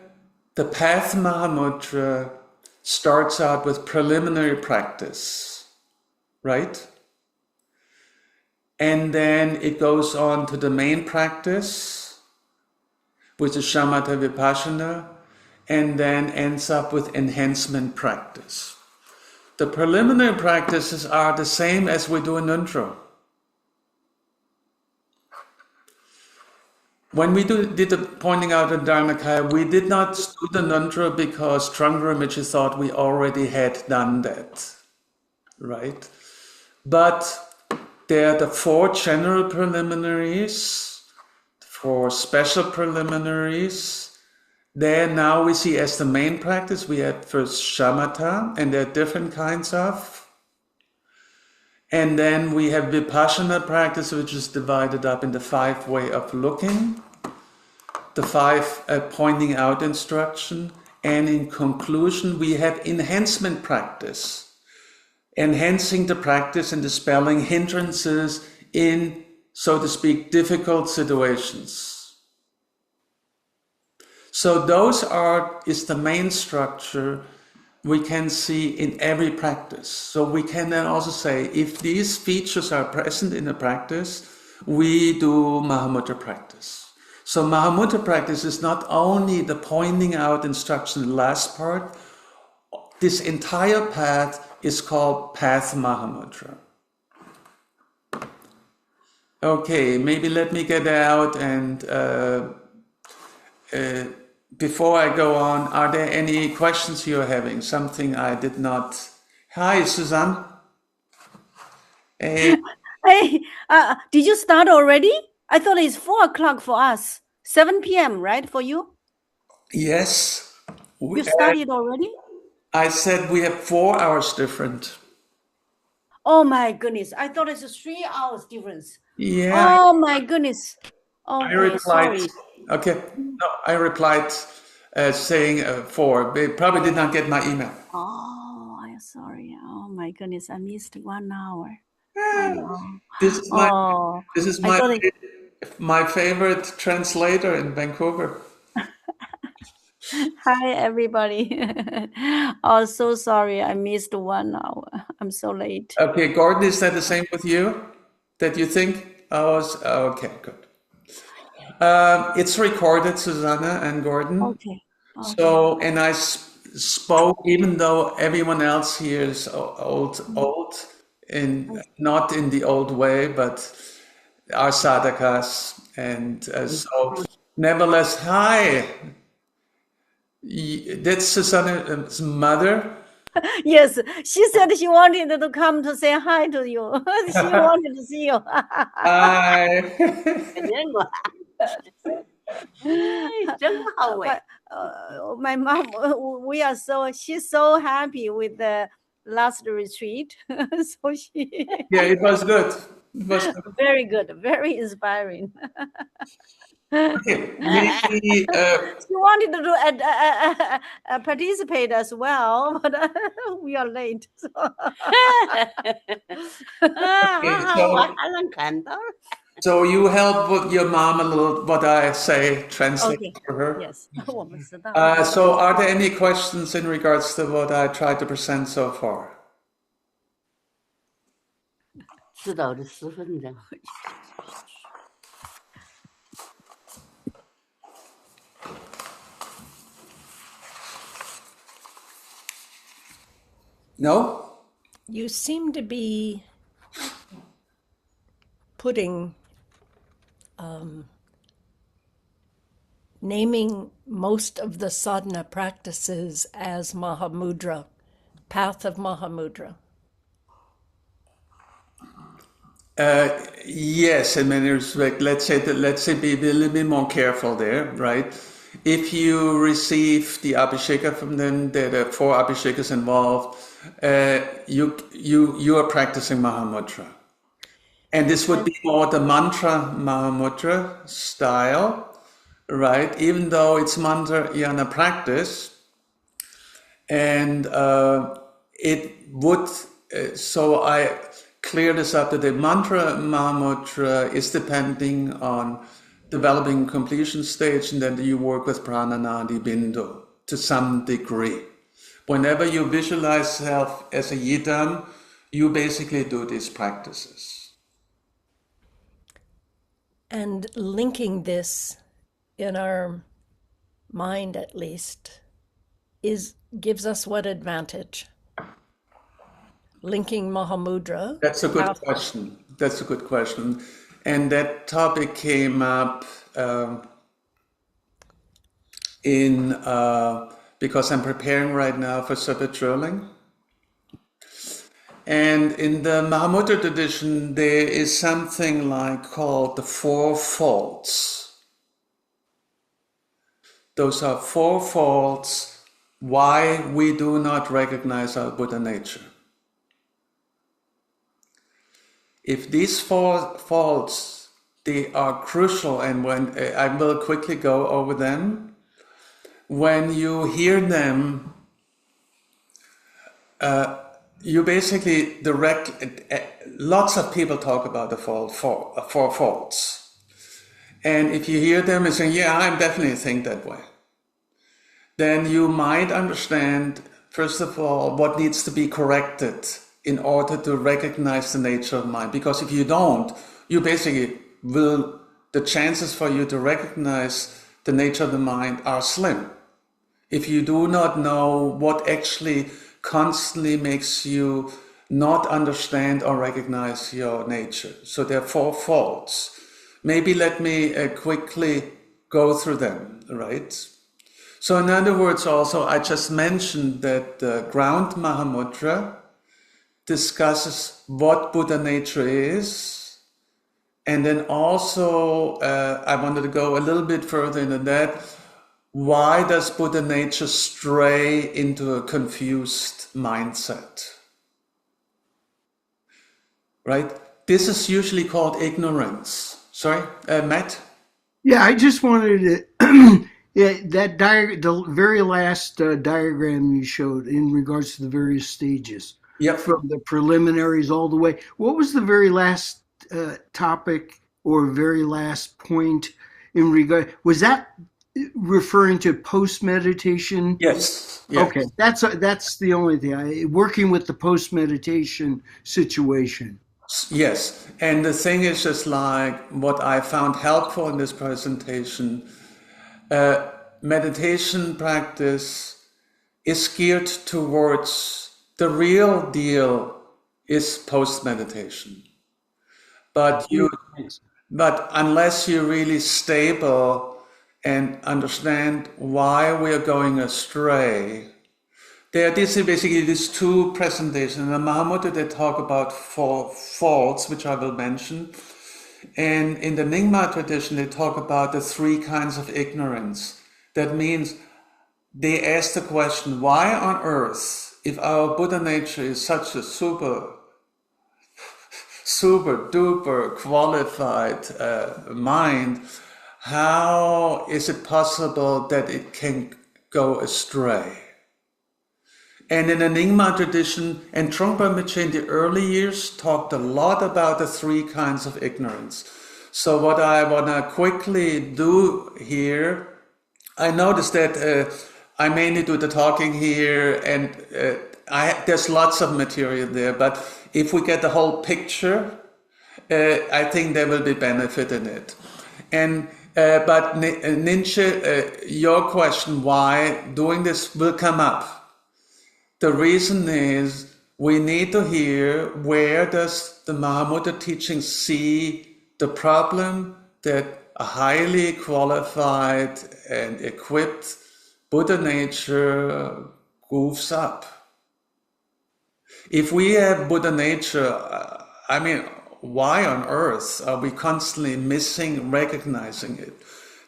the path Mahamudra starts out with preliminary practice, right? And then it goes on to the main practice, which is shamatha vipassana, and then ends up with enhancement practice. The preliminary practices are the same as we do in Nuntra. When we did the pointing out of Dharmakaya, we did not do the Nuntra because Trungpa Rinpoche thought we already had done that, right? But there are the 4 general preliminaries, 4 special preliminaries. There now we see as the main practice, we have first shamatha, and there are different kinds of. And then we have vipassana practice, which is divided up into 5 ways of looking, the 5 pointing out instruction, and in conclusion, we have enhancement practice, enhancing the practice and dispelling hindrances in, so to speak, difficult situations. So those is the main structure we can see in every practice. So we can then also say, if these features are present in a practice, we do Mahamudra practice. So Mahamudra practice is not only the pointing out instruction in the last part, this entire path is called Path Mahamudra. Okay, maybe let me get out and before I go on, are there any questions you're having? Something I did not... Hi, Suzanne. Hey. Hey, did you start already? I thought it's 4 o'clock for us. 7 p.m., right, for you? Yes. You started already? I said we have 4 hours different. Oh my goodness, I thought it's a 3 hours difference. Yeah. Oh my goodness. I Okay, replied. sorry. Okay. No, I replied saying 4. They probably did not get my email. Oh, I'm sorry. Oh my goodness, I missed 1 hour. This is my favorite translator in Vancouver. Hi, everybody. Oh, so sorry. I missed 1 hour. I'm so late. Okay, Gordon, is that the same with you? That you think? Okay, good. It's recorded, Susanna and Gordon. Okay. So, and I spoke, even though everyone else here is old, and not in the old way, but our sadhakas. And so, nevertheless, hi. That's Susanna's mother. Yes, she said she wanted to come to say hi to you. She wanted to see you. Hi. 见过，真好哎。 My mom, she's so happy with the last retreat. So she Yeah, it was good. It was good. very good, very inspiring. Okay, maybe She wanted to participate as well, but we are late. So. 我还能看到。 so you help with your mom a little what I say, translate Okay. for her. Yes, 我们知道。 So are there any questions in regards to what I tried to present so far? 知道的10分钟。 No? You seem to be putting, naming most of the sadhana practices as Mahamudra, path of Mahamudra. Yes, in many respects. Let's say be a little bit more careful there, right? If you receive the abhisheka from them, there are 4 abhishekas involved. You are practicing Mahamudra, and this would be more the mantra Mahamudra style, right? Even though it's mantra yana practice, and it would. So I clear this up that the mantra Mahamudra is depending on developing completion stage, and then you work with prananadi bindu to some degree. Whenever you visualize self as a yidam, you basically do these practices. And linking this in our mind, at least, gives us what advantage? Linking Mahamudra. That's a good question. That's a good question. And that topic came up because I'm preparing right now for Sabbath drilling. And in the Mahamudra tradition, there is something called the 4 faults. Those are 4 faults why we do not recognize our Buddha nature. If these 4 faults, they are crucial, and when I will quickly go over them, when you hear them, you basically lots of people talk about the 4 faults. And if you hear them and say, yeah, I definitely think that way, then you might understand, first of all, what needs to be corrected in order to recognize the nature of mind. Because if you don't, you basically the chances for you to recognize the nature of the mind are slim. If you do not know what actually constantly makes you not understand or recognize your nature. So there are 4 faults. Maybe let me quickly go through them, right? So in other words, also, I just mentioned that the ground Mahamudra discusses what Buddha nature is. And then also, I wanted to go a little bit further into that. Why does Buddha nature stray into a confused mindset? Right? This is usually called ignorance. Sorry, Matt? Yeah, I just wanted to, the very last diagram you showed in regards to the various stages. Yep. From the preliminaries all the way. What was the very last topic or very last point in regard? Was that referring to post-meditation? Yes. Okay, that's the only thing. Working with the post-meditation situation. Yes, and the thing is just what I found helpful in this presentation, meditation practice is geared towards the real deal is post-meditation. But But unless you're really stable and understand why we are going astray, there are basically these two presentations. In the Mahamudra, they talk about four faults, which I will mention. And in the Nyingma tradition, they talk about the three kinds of ignorance. That means they ask the question, why on earth, if our Buddha nature is such a super duper qualified mind, how is it possible that it can go astray? And in the Nyingma tradition, and Trungpa Rinpoche in the early years talked a lot about the three kinds of ignorance. So what I want to quickly do here, I noticed that I mainly do the talking here, and there's lots of material there, but if we get the whole picture, I think there will be benefit in it. And but Ninche, your question why doing this will come up. The reason is we need to hear where does the Mahamudra teaching see the problem that a highly qualified and equipped Buddha nature goofs up. If we have Buddha nature, I mean, why on earth are we constantly missing recognizing it?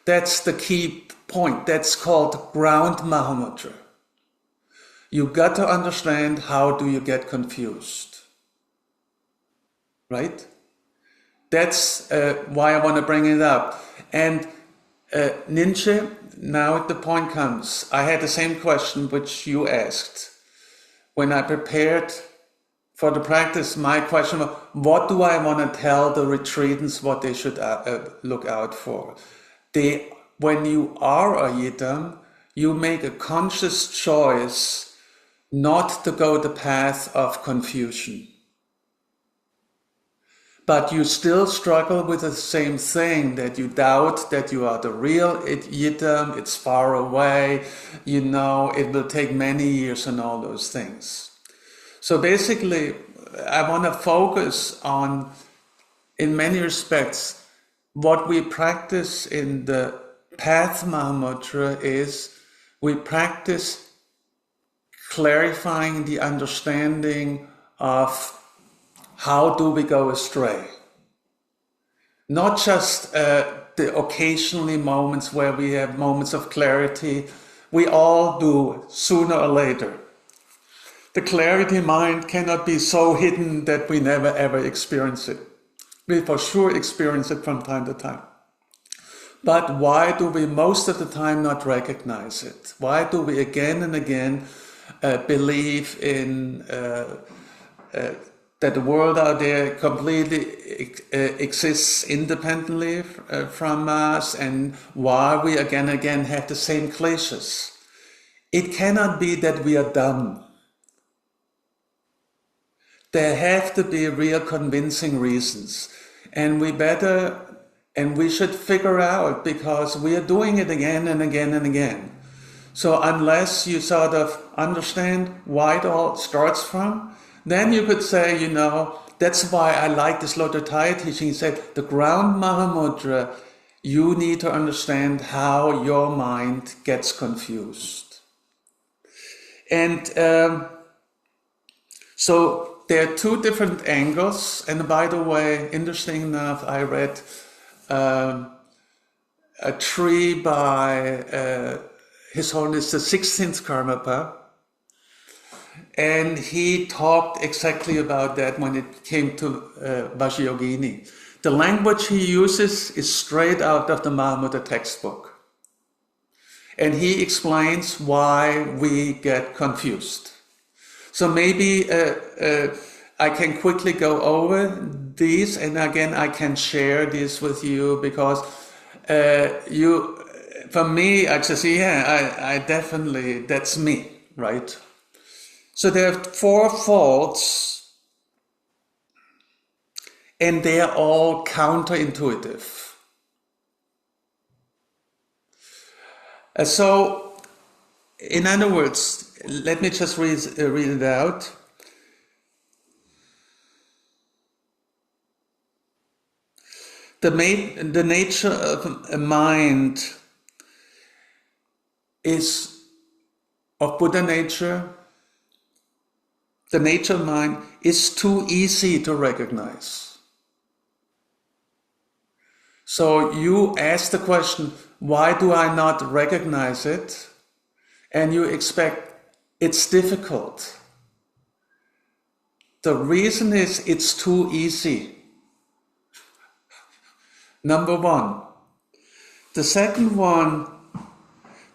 That's the key point. That's called ground Mahamudra. You got to understand how do you get confused, right? That's why I want to bring it up. And Ninche, now the point comes. I had the same question which you asked. When I prepared for the practice, my question was, what do I want to tell the retreatants what they should look out for? When you are a yidam, you make a conscious choice not to go the path of confusion. But you still struggle with the same thing, that you doubt that you are the real yidam, it's far away, you know, it will take many years and all those things. So basically, I want to focus on, in many respects, what we practice in the Path Mahamudra is we practice clarifying the understanding of how do we go astray. Not just the occasionally moments where we have moments of clarity. We all do sooner or later. The clarity mind cannot be so hidden that we never ever experience it. We for sure experience it from time to time. But why do we most of the time not recognize it? Why do we again and again believe in that the world out there completely exists independently from us, and why we again and again have the same kleshas? It cannot be that we are dumb. There have to be real convincing reasons, and we should figure out, because we are doing it again and again and again. So unless you sort of understand why it all starts from, then you could say, you know, that's why I like this Lodrö Thaye teaching. He said, the ground Mahamudra, you need to understand how your mind gets confused. And so there are two different angles. And by the way, interesting enough, I read a tree by His Holiness the 16th Karmapa, and he talked exactly about that when it came to Vajrayogini. The language he uses is straight out of the Mahamudra textbook. And he explains why we get confused. So maybe I can quickly go over these, and again I can share this with you, because for me, I just, I definitely, that's me, right? So there are four faults, and they are all counterintuitive. So, in other words, let me just read it out. the nature of a mind is of Buddha nature. The nature of mind is too easy to recognize. So you ask the question, why do I not recognize it? And you expect it's difficult. The reason is it's too easy. Number one. The second one,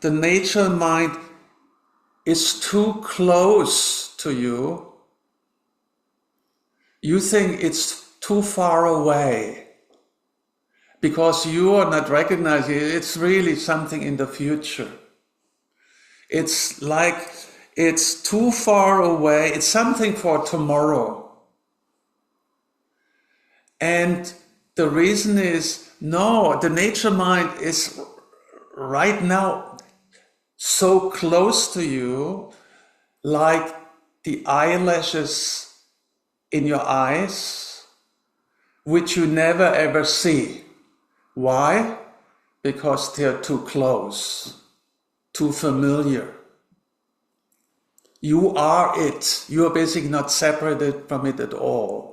the nature of mind is too close to you. You think it's too far away because you are not recognizing it. It's really something in the future. It's like it's too far away. It's something for tomorrow. And the reason is, no, the nature mind is right now so close to you, like the eyelashes in your eyes, which you never ever see. Why? Because they're too close, too familiar. You are it. You are basically not separated from it at all.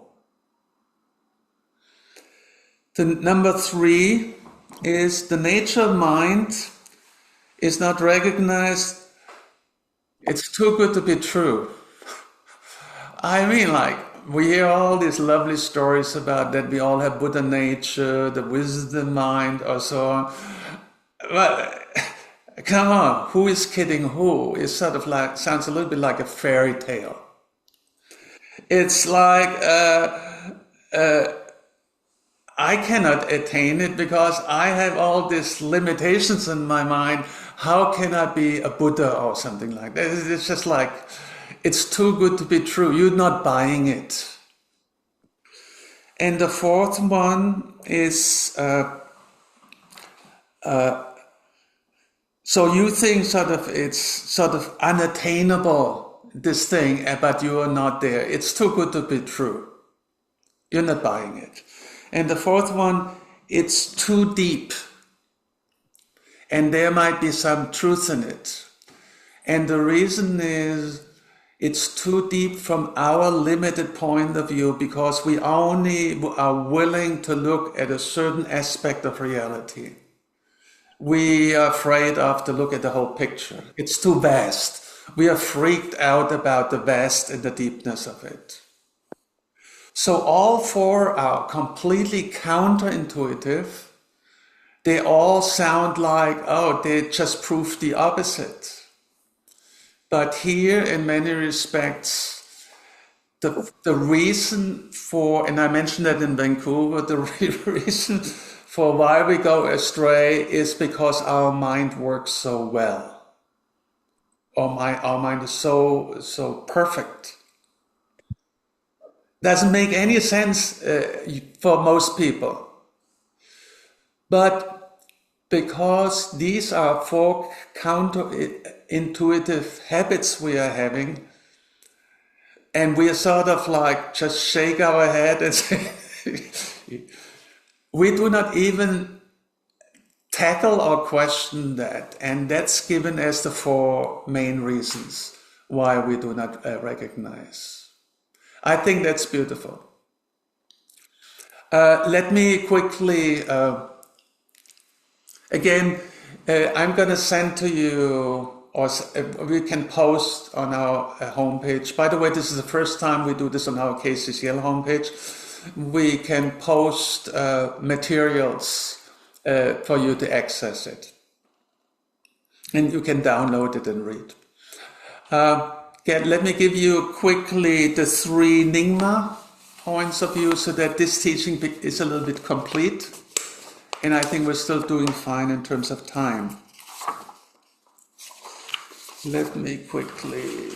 The number three is the nature of mind is not recognized. It's too good to be true. I mean, like, we hear all these lovely stories about that we all have Buddha nature, the wisdom mind, or so on. But come on, who is kidding who? It sort of like sounds a little bit like a fairy tale. It's like I cannot attain it because I have all these limitations in my mind. How can I be a Buddha or something like that? It's just like, it's too good to be true. You're not buying it. And the fourth one is, so you think it's sort of unattainable, this thing, but you are not there. It's too good to be true. You're not buying it. And the fourth one, it's too deep. And there might be some truth in it. And the reason is it's too deep from our limited point of view because we only are willing to look at a certain aspect of reality. We are afraid of to look at the whole picture. It's too vast. We are freaked out about the vast and the deepness of it. So all four are completely counterintuitive. They all sound like, oh, they just prove the opposite. But here, in many respects, the reason for, and I mentioned that in Vancouver, the reason for why we go astray is because our mind works so well. Our mind is so perfect. Doesn't make any sense for most people. But because these are four counterintuitive habits we are having, and we are sort of like just shake our head and say, we do not even tackle or question that. And that's given as the four main reasons why we do not recognize. I think that's beautiful. Let me quickly, again, I'm going to send to you, or we can post on our homepage. By the way, this is the first time we do this on our KCCL homepage. We can post materials for you to access it. And you can download it and read. Let me give you quickly the three Nyingma points of view so that this teaching is a little bit complete. And I think we're still doing fine in terms of time. Let me quickly...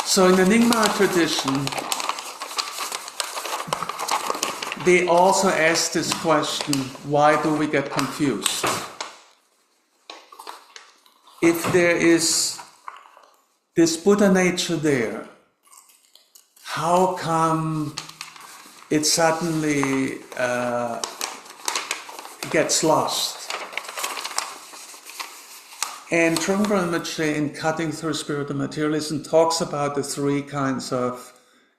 So in the Nyingma tradition, they also ask this question, why do we get confused? If there is this Buddha nature there, how come it suddenly gets lost? And Trungpa Rinpoche, in Cutting Through Spiritual Materialism, talks about the three kinds of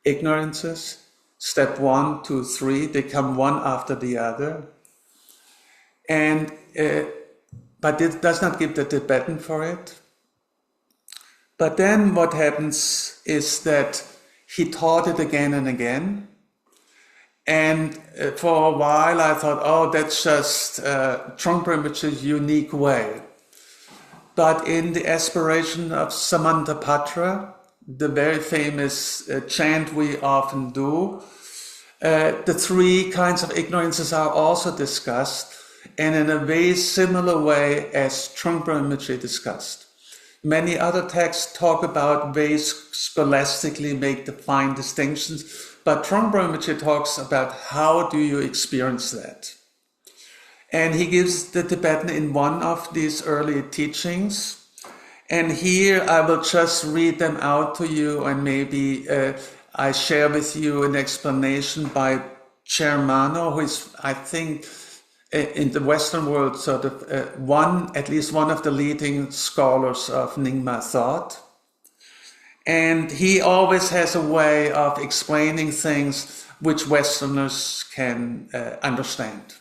ignorances. Step 1, 2, 3, they come one after the other. And but it does not give the Tibetan for it. But then what happens is that he taught it again and again. And for a while I thought, oh, that's just Trungpa Rinpoche's unique way. But in the aspiration of Samantapatra, the very famous chant we often do, the three kinds of ignorances are also discussed, and in a very similar way as Trungpa Rinpoche discussed. Many other texts talk about ways scholastically make the fine distinctions, but Trungpa Rinpoche talks about how do you experience that. And he gives the Tibetan in one of these early teachings. And here I will just read them out to you, and maybe I share with you an explanation by Germano, who is, I think, in the Western world, sort of at least one of the leading scholars of Nyingma thought. And he always has a way of explaining things which Westerners can understand.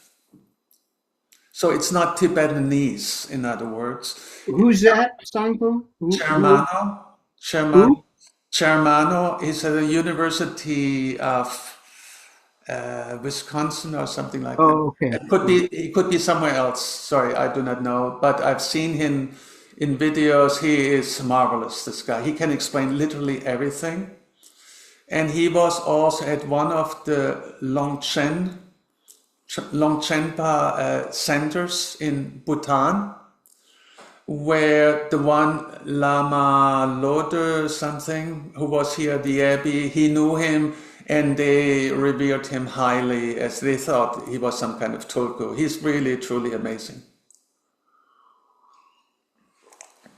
So it's not Tibetanese, in other words. Who's that, Sangpo? Germano is at the University of Wisconsin or something like that. Okay. It could be somewhere else. Sorry, I do not know. But I've seen him in videos. He is marvelous, this guy. He can explain literally everything. And he was also at one of the Longchenpa centers in Bhutan, where the one Lama Lodrö something, who was here at the Abbey, he knew him and they revered him highly, as they thought he was some kind of tulku. He's really, truly amazing.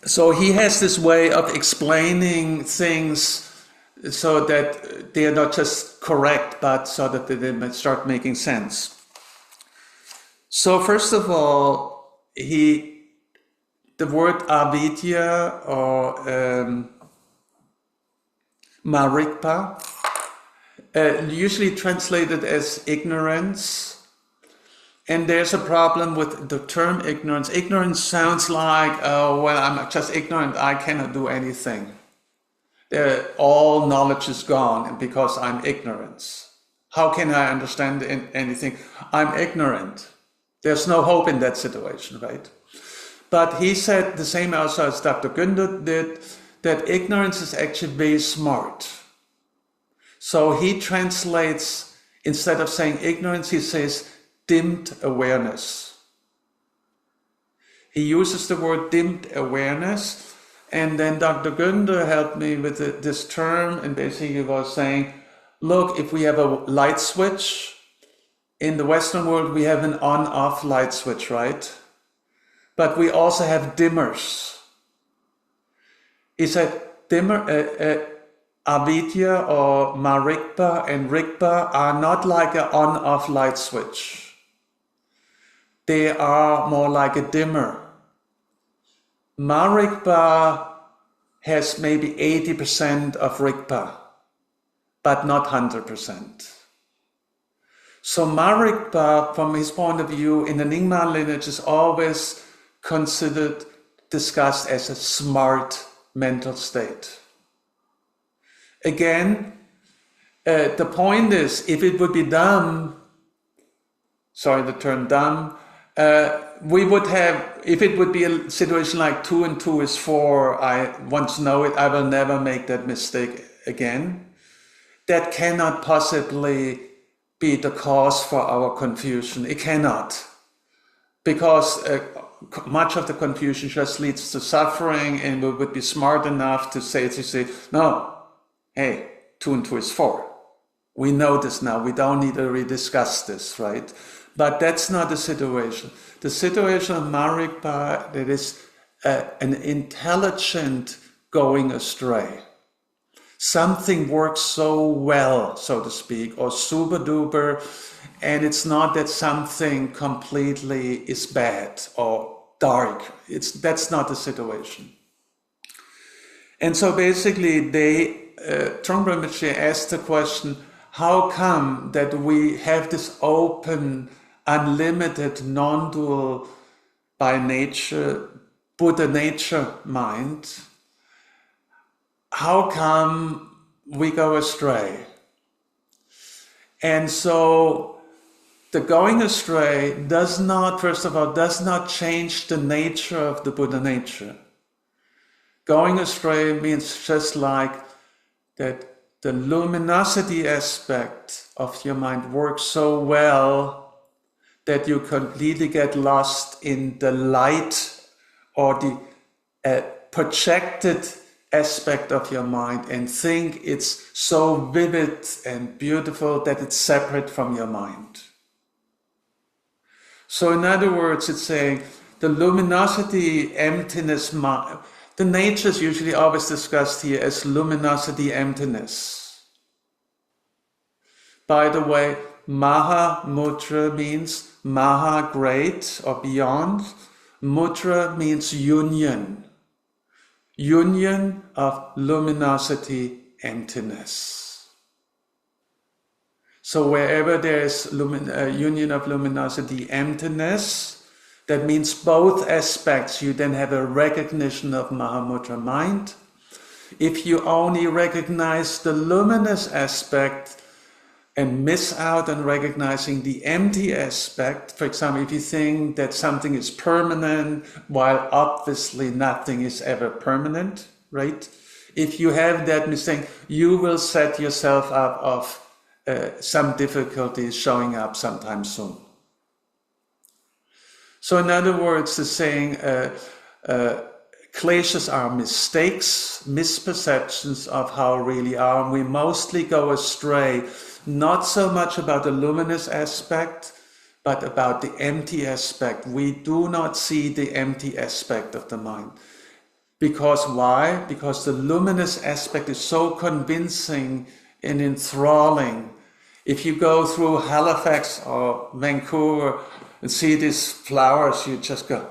So he has this way of explaining things so that they are not just correct, but so that they might start making sense. So first of all, the word avidya or marikpa, usually translated as ignorance. And there's a problem with the term ignorance. Ignorance sounds like, oh, well, I'm just ignorant, I cannot do anything. All knowledge is gone because I'm ignorant. How can I understand anything? I'm ignorant. There's no hope in that situation, right? But he said the same also as Dr. Günther did, that ignorance is actually very smart. So he translates, instead of saying ignorance, he says dimmed awareness. He uses the word dimmed awareness, and then Dr. Günther helped me with this term, and basically was saying, look, if we have a light switch, in the Western world, we have an on-off light switch, right? But we also have dimmers. He said, avidya or marikpa and rikpa are not like an on-off light switch. They are more like a dimmer. Marikpa has maybe 80% of rikpa, but not 100%. So marikpa, from his point of view, in the Nyingma lineage is always discussed as a smart mental state. Again, the point is, if it would be dumb, sorry, the term dumb, we would have, if it would be a situation like 2 and 2 is 4, I once know it, I will never make that mistake again. That cannot possibly be the cause for our confusion. It cannot. Because much of the confusion just leads to suffering, and we would be smart enough to say, no, hey, 2 and 2 is 4. We know this now. We don't need to rediscuss this, right? But that's not the situation. The situation of Marikpa, that is an intelligent going astray. Something works so well, so to speak, or super duper, and it's not that something completely is bad or dark. That's not the situation. And so basically Trungpa Rinpoche asked the question, how come that we have this open, unlimited, non-dual by nature, Buddha nature mind? How come we go astray? And so the going astray does not, first of all, does not change the nature of the Buddha nature. Going astray means just like that the luminosity aspect of your mind works so well that you completely get lost in the light or the projected aspect of your mind and think it's so vivid and beautiful that it's separate from your mind. So in other words, it's saying the luminosity, emptiness, the nature is usually always discussed here as luminosity, emptiness. By the way, Mahamudra means Maha, great or beyond. Mudra means union. Union of luminosity, emptiness. So wherever there is union of luminosity, emptiness, that means both aspects. You then have a recognition of Mahamudra mind. If you only recognize the luminous aspect and miss out on recognizing the empty aspect, for example, if you think that something is permanent, while obviously nothing is ever permanent, right? If you have that mistake, you will set yourself up of some difficulties showing up sometime soon. So in other words, the saying, kleshas are mistakes, misperceptions of how really are, and we mostly go astray, not so much about the luminous aspect, but about the empty aspect. We do not see the empty aspect of the mind. Because why? Because the luminous aspect is so convincing and enthralling. If you go through Halifax or Vancouver and see these flowers, you just go,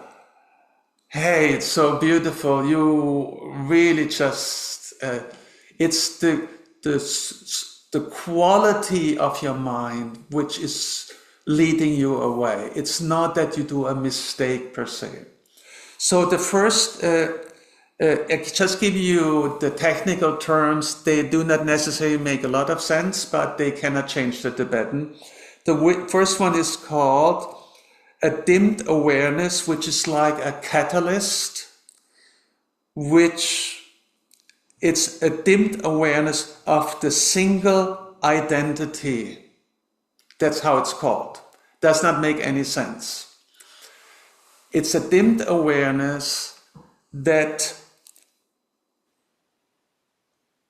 hey, it's so beautiful. You really just, it's the quality of your mind which is leading you away. It's not that you do a mistake per se. So the first, I just give you the technical terms. They do not necessarily make a lot of sense, but they cannot change the Tibetan. The first one is called a dimmed awareness, which is like a catalyst, which it's a dimmed awareness of the single identity. That's how it's called. Does not make any sense. It's a dimmed awareness that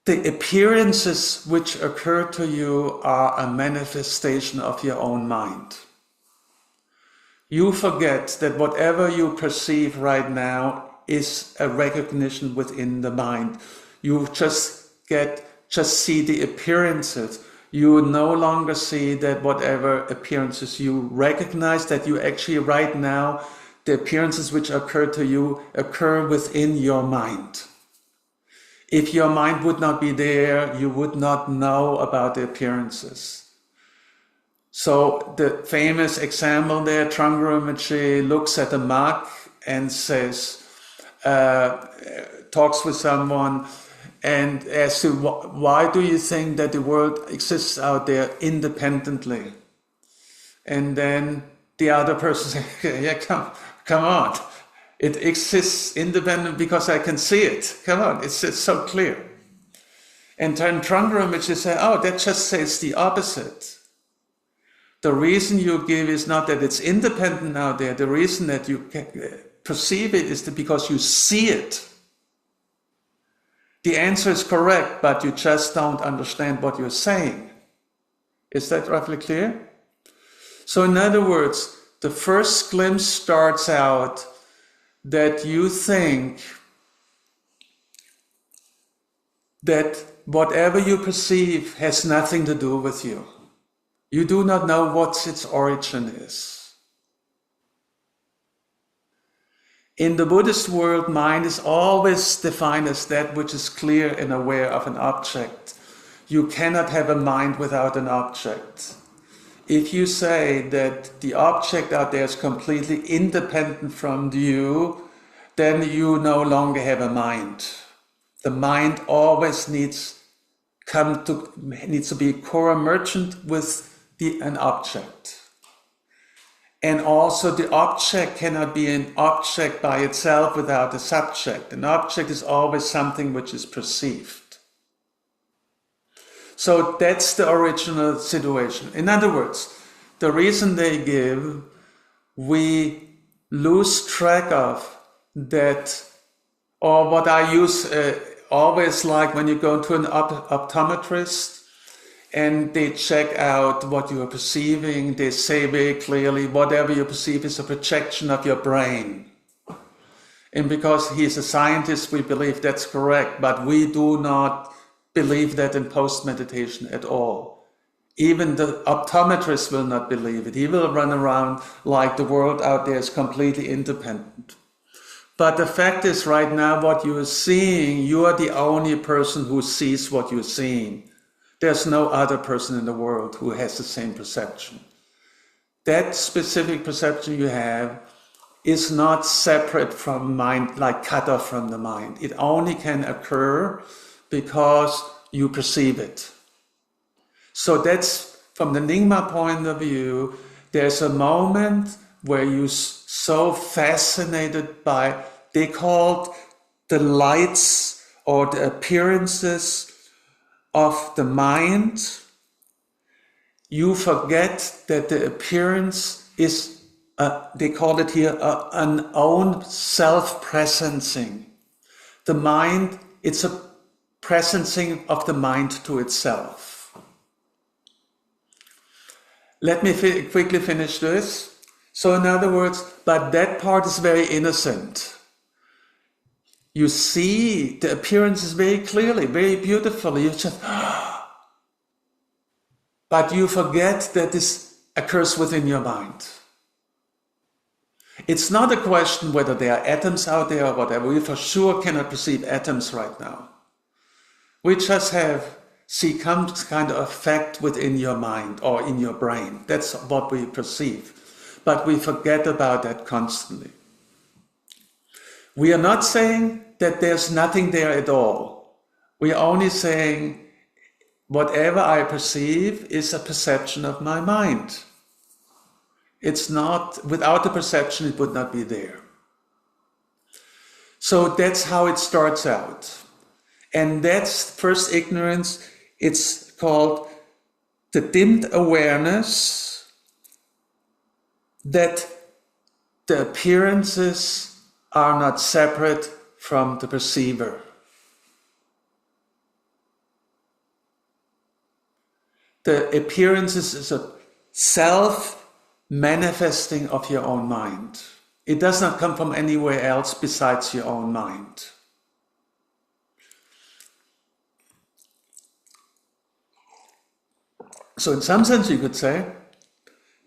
the appearances which occur to you are a manifestation of your own mind. You forget that whatever you perceive right now is a recognition within the mind. You just see the appearances. You no longer see that whatever appearances you recognize, that you actually right now, the appearances which occur to you occur within your mind. If your mind would not be there, you would not know about the appearances. So the famous example there, Trungpa Rinpoche looks at a mug and says, talks with someone and asks you, why do you think that the world exists out there independently? And then the other person says, yeah, come on. It exists independent because I can see it. Come on, it's so clear. And then Trungpa Rinpoche says, oh, that just says the opposite. The reason you give is not that it's independent out there. The reason that you perceive it is because you see it. The answer is correct, but you just don't understand what you're saying. Is that roughly clear? So in other words, the first glimpse starts out that you think that whatever you perceive has nothing to do with you. You do not know what its origin is. In the Buddhist world, mind is always defined as that which is clear and aware of an object. You cannot have a mind without an object. If you say that the object out there is completely independent from you, then you no longer have a mind. The mind always needs to be co-emergent with an object. And also the object cannot be an object by itself without a subject. An object is always something which is perceived. So that's the original situation. In other words, the reason they give, we lose track of that, or what I use always like when you go to an optometrist and they check out what you are perceiving, they say very clearly, whatever you perceive is a projection of your brain. And because he's a scientist, we believe that's correct, but we do not believe that in post-meditation at all. Even the optometrist will not believe it. He will run around like the world out there is completely independent. But the fact is right now what you are seeing, you are the only person who sees what you're seeing. There's no other person in the world who has the same perception. That specific perception you have is not separate from mind, like cut off from the mind. It only can occur because you perceive it. So that's, from the Nyingma point of view, there's a moment where you're so fascinated by, they called the lights or the appearances of the mind. You forget that the appearance is, they call it here, an own self-presencing. The mind, it's a presencing of the mind to itself. Let me quickly finish this. So in other words, but that part is very innocent. You see the appearances very clearly, very beautifully. You just, but you forget that this occurs within your mind. It's not a question whether there are atoms out there or whatever. We for sure cannot perceive atoms right now. We just see some kind of effect within your mind or in your brain. That's what we perceive. But we forget about that constantly. We are not saying that there's nothing there at all. We are only saying whatever I perceive is a perception of my mind. It's not, without the perception, it would not be there. So that's how it starts out. And that's first ignorance. It's called the dimmed awareness that the appearances are not separate from the perceiver. The appearances is a self-manifesting of your own mind. It does not come from anywhere else besides your own mind. So in some sense you could say,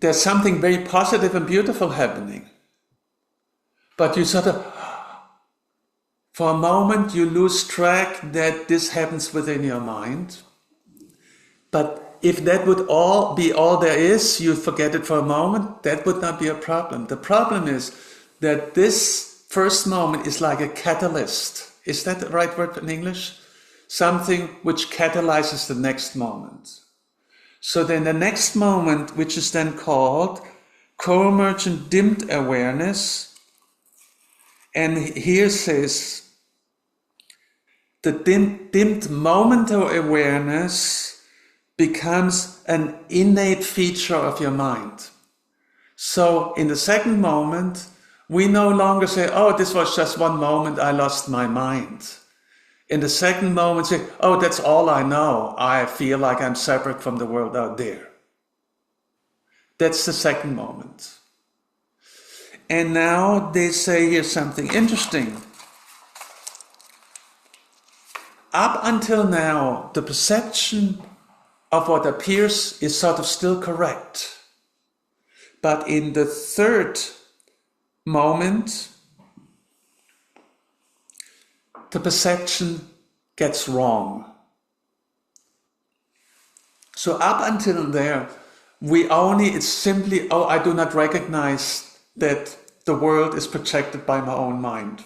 there's something very positive and beautiful happening. But you sort of, for a moment, you lose track that this happens within your mind. But if that would all be all there is, you forget it for a moment, that would not be a problem. The problem is that this first moment is like a catalyst. Is that the right word in English? Something which catalyzes the next moment. So then the next moment, which is then called co-emergent dimmed awareness, and here says the dimmed momentary awareness becomes an innate feature of your mind. So in the second moment, we no longer say, oh, this was just one moment, I lost my mind. In the second moment, say, oh, that's all I know. I feel like I'm separate from the world out there. That's the second moment. And now they say here something interesting. Up until now, the perception of what appears is sort of still correct. But in the third moment, the perception gets wrong. So up until there, it's simply, I do not recognize that the world is projected by my own mind.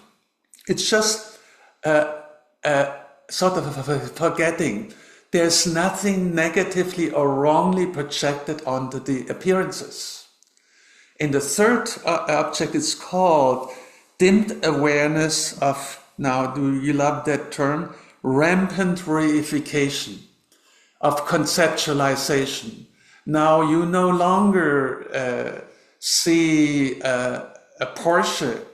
It's just sort of a forgetting. There's nothing negatively or wrongly projected onto the appearances. And the third object is called dimmed awareness of, now do you love that term? Rampant reification of conceptualization. Now you no longer see a Porsche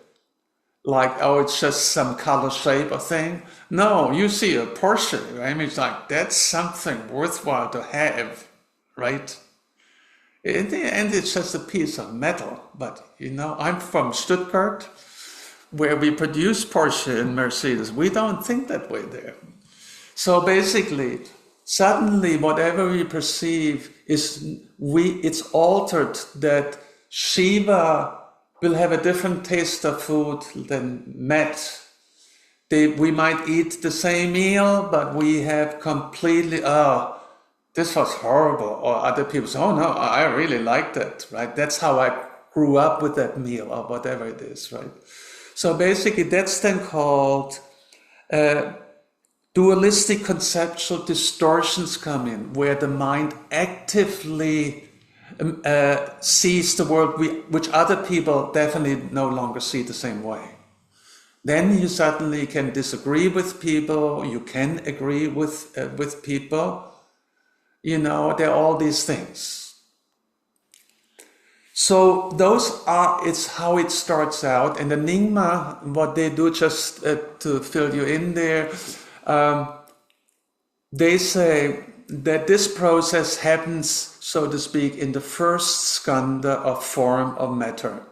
like, it's just some color shape or thing. No, you see a Porsche. I mean, it's like, that's something worthwhile to have, right? In the end, it's just a piece of metal. But, I'm from Stuttgart, where we produce Porsche and Mercedes. We don't think that way there. So basically, suddenly whatever we perceive it's altered, that Shiva will have a different taste of food than Met. We might eat the same meal, but we have completely, this was horrible. Or other people say, oh no, I really like that, right? That's how I grew up with that meal, or whatever it is, right? So basically that's then called dualistic conceptual distortions come in, where the mind actively sees the world which other people definitely no longer see the same way. Then you suddenly can disagree with people, you can agree with people, there are all these things. So it's how it starts out. And the Nyingma, what they do, just to fill you in there, they say that this process happens, so to speak, in the first skandha of form of matter.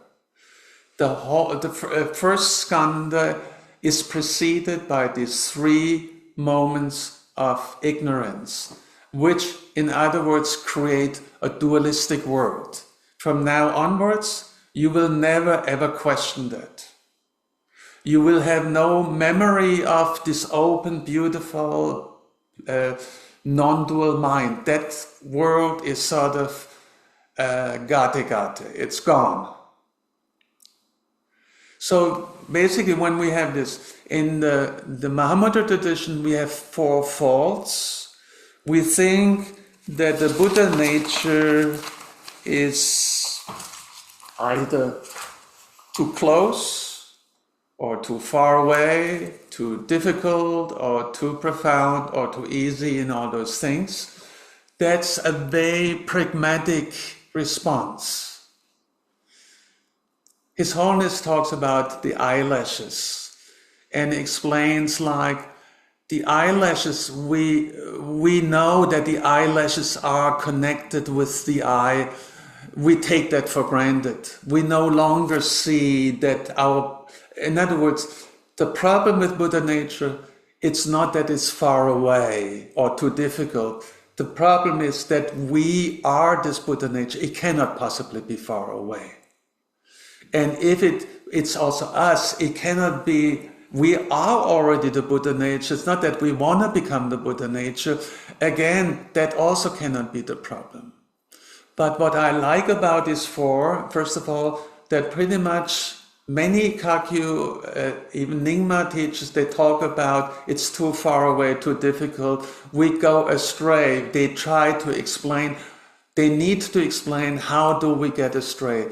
The first skandha is preceded by these 3 moments of ignorance, which, in other words, create a dualistic world. From now onwards, you will never ever question that. You will have no memory of this open, beautiful, non-dual mind. That world is sort of gate. It's gone. So basically when we have this, in the Mahamudra tradition, we have 4 faults. We think that the Buddha nature is either too close or too far away, too difficult or too profound or too easy, and all those things. That's a very pragmatic response. His Holiness talks about the eyelashes and explains like the eyelashes, we know that the eyelashes are connected with the eye. We take that for granted. We no longer see that in other words, the problem with Buddha nature, it's not that it's far away or too difficult. The problem is that we are this Buddha nature. It cannot possibly be far away. And if it's also us, it cannot be, we are already the Buddha nature. It's not that we want to become the Buddha nature. Again, that also cannot be the problem. But what I like about these 4, first of all, that pretty much many Kagyu, even Nyingma teachers, they talk about it's too far away, too difficult. We go astray. They try to explain, they need to explain how do we get astray.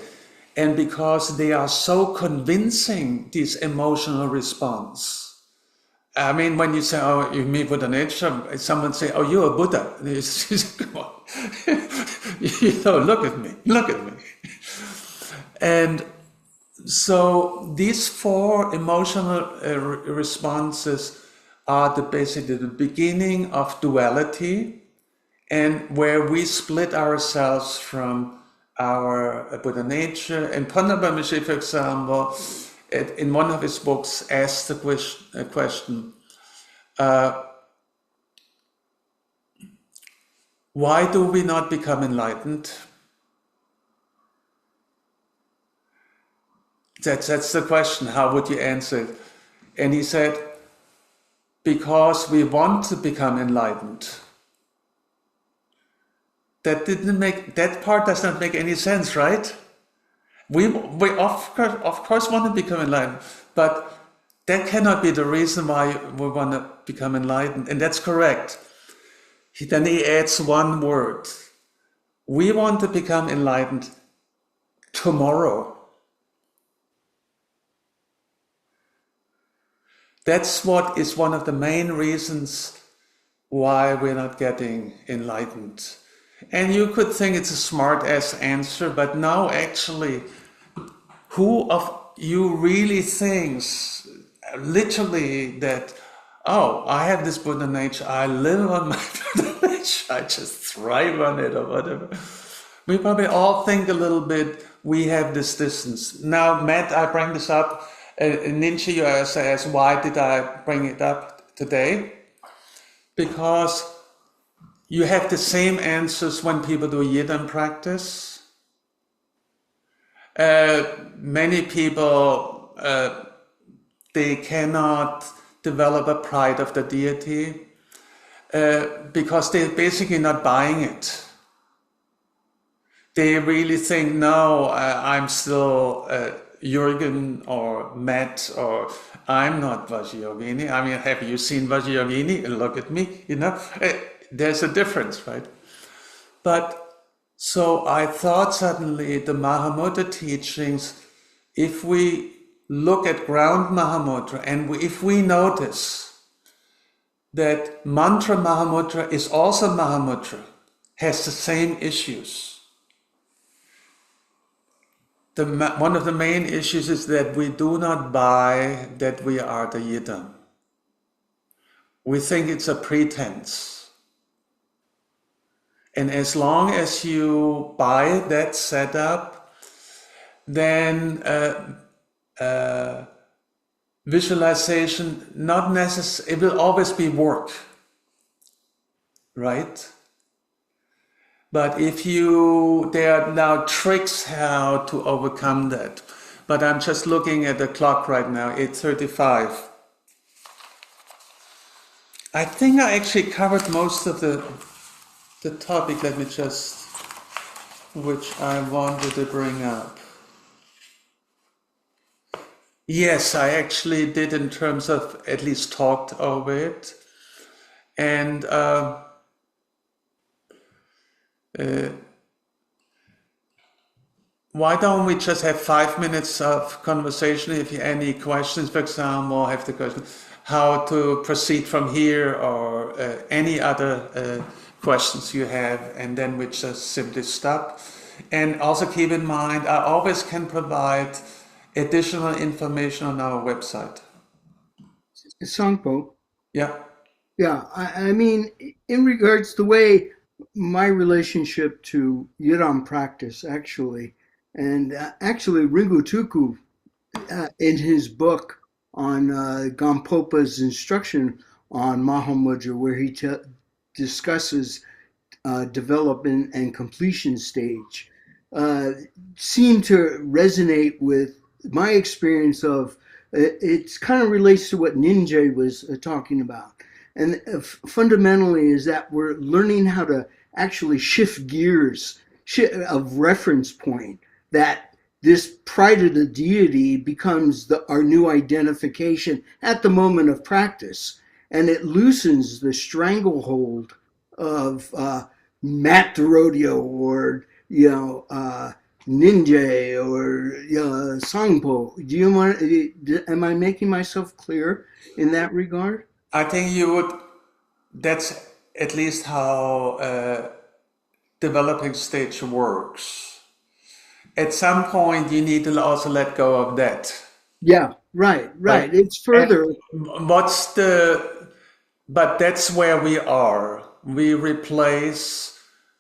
And because they are so convincing, this emotional response. I mean, when you say, oh, you mean Buddha nature, someone say, oh, you're a Buddha. Come on. Look at me. And so these 4 emotional responses are basically the beginning of duality, and where we split ourselves from our Buddha nature. And Pandaba Mishi, for example, in one of his books, asked the question, why do we not become enlightened? That's the question. How would you answer it? And he said, because we want to become enlightened. That part does not make any sense, right? We of course want to become enlightened, but that cannot be the reason why we want to become enlightened. And that's correct. Then he adds one word. We want to become enlightened tomorrow. That's what is one of the main reasons why we're not getting enlightened. And you could think it's a smart-ass answer, but no, actually, who of you really thinks literally that, oh, I have this Buddha nature, I live on my Buddha nature, I just thrive on it or whatever. We probably all think a little bit, we have this distance. Now, Matt, I bring this up. Ninja, you asked, why did I bring it up today? Because you have the same answers when people do Yidam practice. Many people, they cannot develop a pride of the deity because they're basically not buying it. They really think, no, I'm still Jürgen or Matt, or I'm not Vajrayogini. I mean, have you seen Vajrayogini? Look at me, you know. There's a difference, right? But so I thought suddenly the Mahamudra teachings, if we look at ground Mahamudra and if we notice that mantra Mahamudra is also Mahamudra, has the same issues. One of the main issues is that we do not buy that we are the Yidam. We think it's a pretense. And as long as you buy that setup, then visualization, not necessarily, it will always be work, right? But there are now tricks how to overcome that. But I'm just looking at the clock right now, 8:35. I think I actually covered most of the topic. Let me just, which I wanted to bring up. Yes, I actually did in terms of at least talked over it. And why don't we just have 5 minutes of conversation? If you have any questions, for example, have the question how to proceed from here, or any other questions you have, and then we just simply stop. And also keep in mind, I always can provide additional information on our website. Sangpo. Yeah. Yeah, I mean, in regards to the way my relationship to Yidam practice, actually, and actually Ringu Tuku, in his book on Gampopa's instruction on Mahamudra, where he discusses development and completion stage, seemed to resonate with my experience of, it kind of relates to what Ninja was talking about. And fundamentally is that we're learning how to actually shift gears of reference point, that this pride of the deity becomes our new identification at the moment of practice. And it loosens the stranglehold of Matt the Rodeo, or, Ninja, or Sangpo. Am I making myself clear in that regard? I think that's at least how developing stage works. At some point, you need to also let go of that. Yeah, right. It's further. But that's where we are. We replace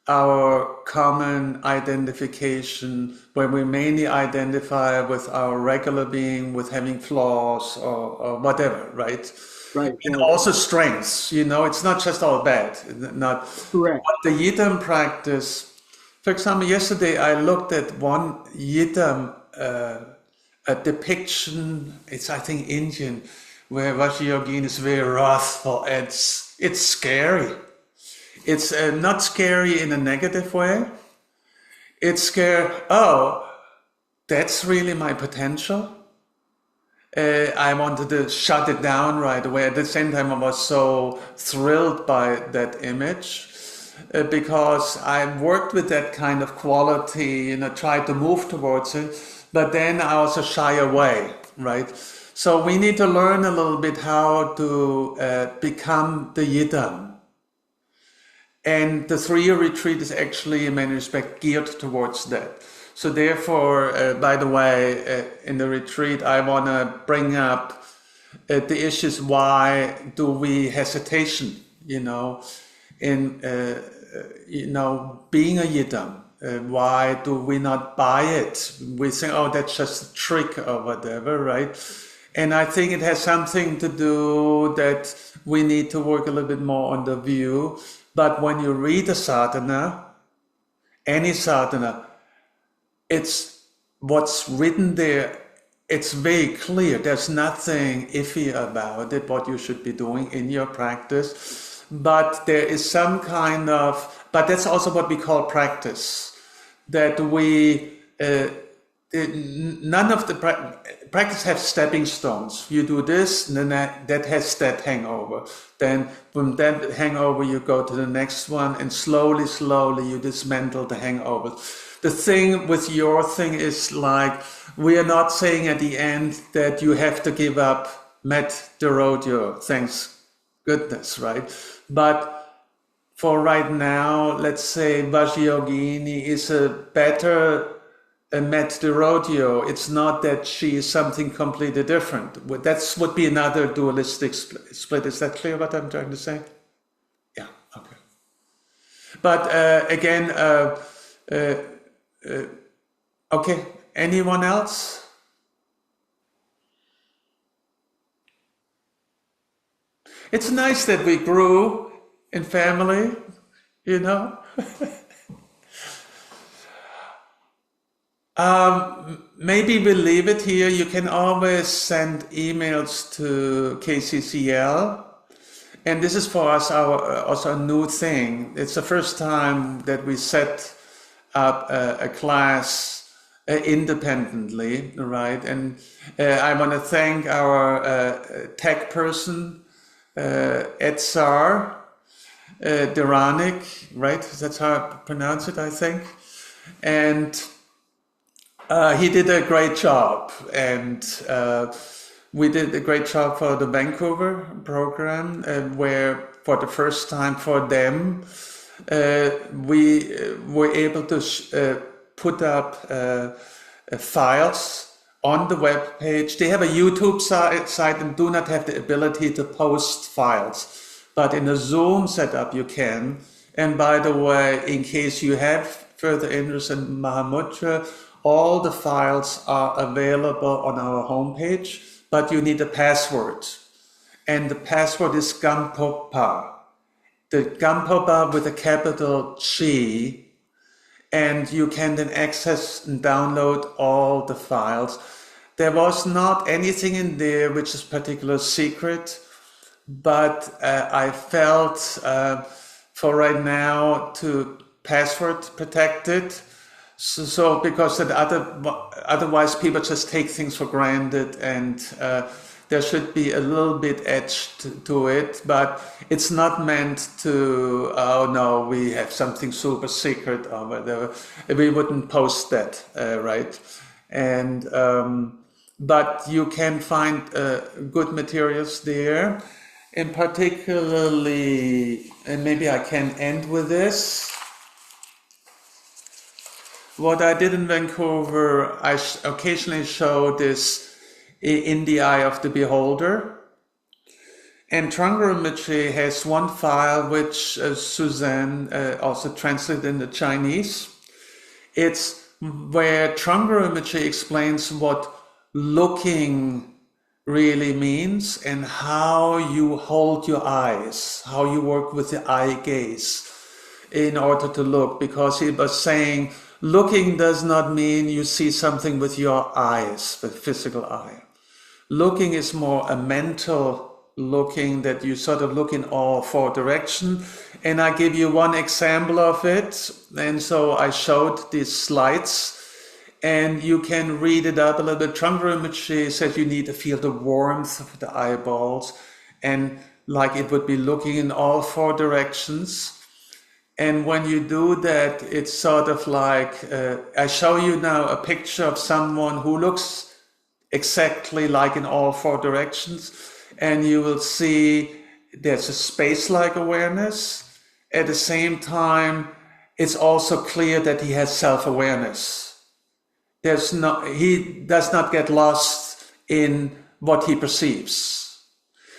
our common identification, where we mainly identify with our regular being, with having flaws or whatever, right? Right. And also strengths, it's not just all bad. Not Correct. But the Yidam practice, for example, yesterday I looked at one Yidam a depiction, it's I think Indian, where Vajrayogini is very wrathful. It's scary. It's not scary in a negative way. It's scary. Oh, that's really my potential. I wanted to shut it down right away. At the same time, I was so thrilled by that image because I worked with that kind of quality and I tried to move towards it, but then I also shy away, right? So we need to learn a little bit how to become the Yidam. And the 3-year retreat is actually, in many respects, geared towards that. So therefore, by the way, in the retreat, I want to bring up the issues. Why do we hesitation, in being a Yidam? Why do we not buy it? We think, oh, that's just a trick or whatever, right? And I think it has something to do that we need to work a little bit more on the view. But when you read a sadhana, any sadhana, it's what's written there, it's very clear. There's nothing iffy about it, what you should be doing in your practice. But there is some kind of, but that's also what we call practice. That we, none of the practice have stepping stones. You do this, and then that has that hangover. Then from that hangover, you go to the next one, and slowly you dismantle the hangover. The thing with your thing is like, we are not saying at the end that you have to give up Met Derodio, thanks goodness, right? But for right now, let's say Vajrayogini is a better Met Derodio. It's not that she is something completely different. That would be another dualistic split. Is that clear what I'm trying to say? Yeah, okay. But again, okay, anyone else? It's nice that we grew in family, Maybe we'll leave it here. You can always send emails to KCCL. And this is for us also a new thing. It's the first time that we set up a class independently, right? And I want to thank our tech person, Edzar Deranik, right? That's how I pronounce it, I think. And he did a great job, and we did a great job for the Vancouver program, where for the first time for them, we were able to put up files on the web page. They have a YouTube site and do not have the ability to post files, but in a Zoom setup you can. And by the way, in case you have further interest in Mahamudra, all the files are available on our homepage, but you need a password. And the password is Gampopa. The Gampopa with a capital G. And you can then access and download all the files. There was not anything in there which is particularly secret, but I felt for right now to password protect it. So because that otherwise people just take things for granted, and there should be a little bit edge to it, but it's not meant to, oh no, we have something super secret or whatever. We wouldn't post that, right? And but you can find good materials there, and particularly, and maybe I can end with this. What I did in Vancouver, I occasionally show this in the eye of the beholder. And Trungpa Rinpoche has one file which Suzanne also translated into Chinese. It's where Trungpa Rinpoche explains what looking really means and how you hold your eyes, how you work with the eye gaze in order to look, because he was saying looking does not mean you see something with your eyes, with physical eye. Looking is more a mental looking, that you sort of look in all four directions. And I give you one example of it. And so I showed these slides and you can read it up a little bit. Trungpa Rinpoche said you need to feel the warmth of the eyeballs, and like it would be looking in all four directions. And when you do that, it's sort of like, I show you now a picture of someone who looks exactly like in all four directions. And you will see there's a space-like awareness. At the same time, it's also clear that he has self-awareness. He does not get lost in what he perceives.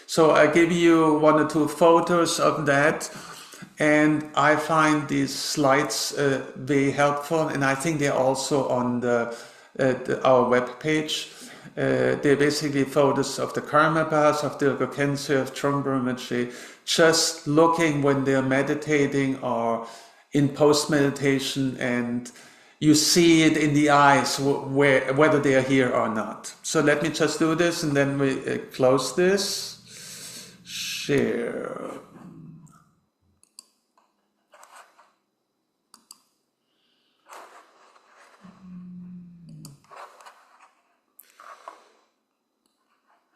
So I give you one or two photos of that. And I find these slides very helpful, and I think they're also on our webpage. They're basically photos of the Karma Path, of Dilgo Khyentse, of Trungpa Rinpoche, just looking when they're meditating or in post-meditation, and you see it in the eyes whether they are here or not. So let me just do this, and then we close this. Share.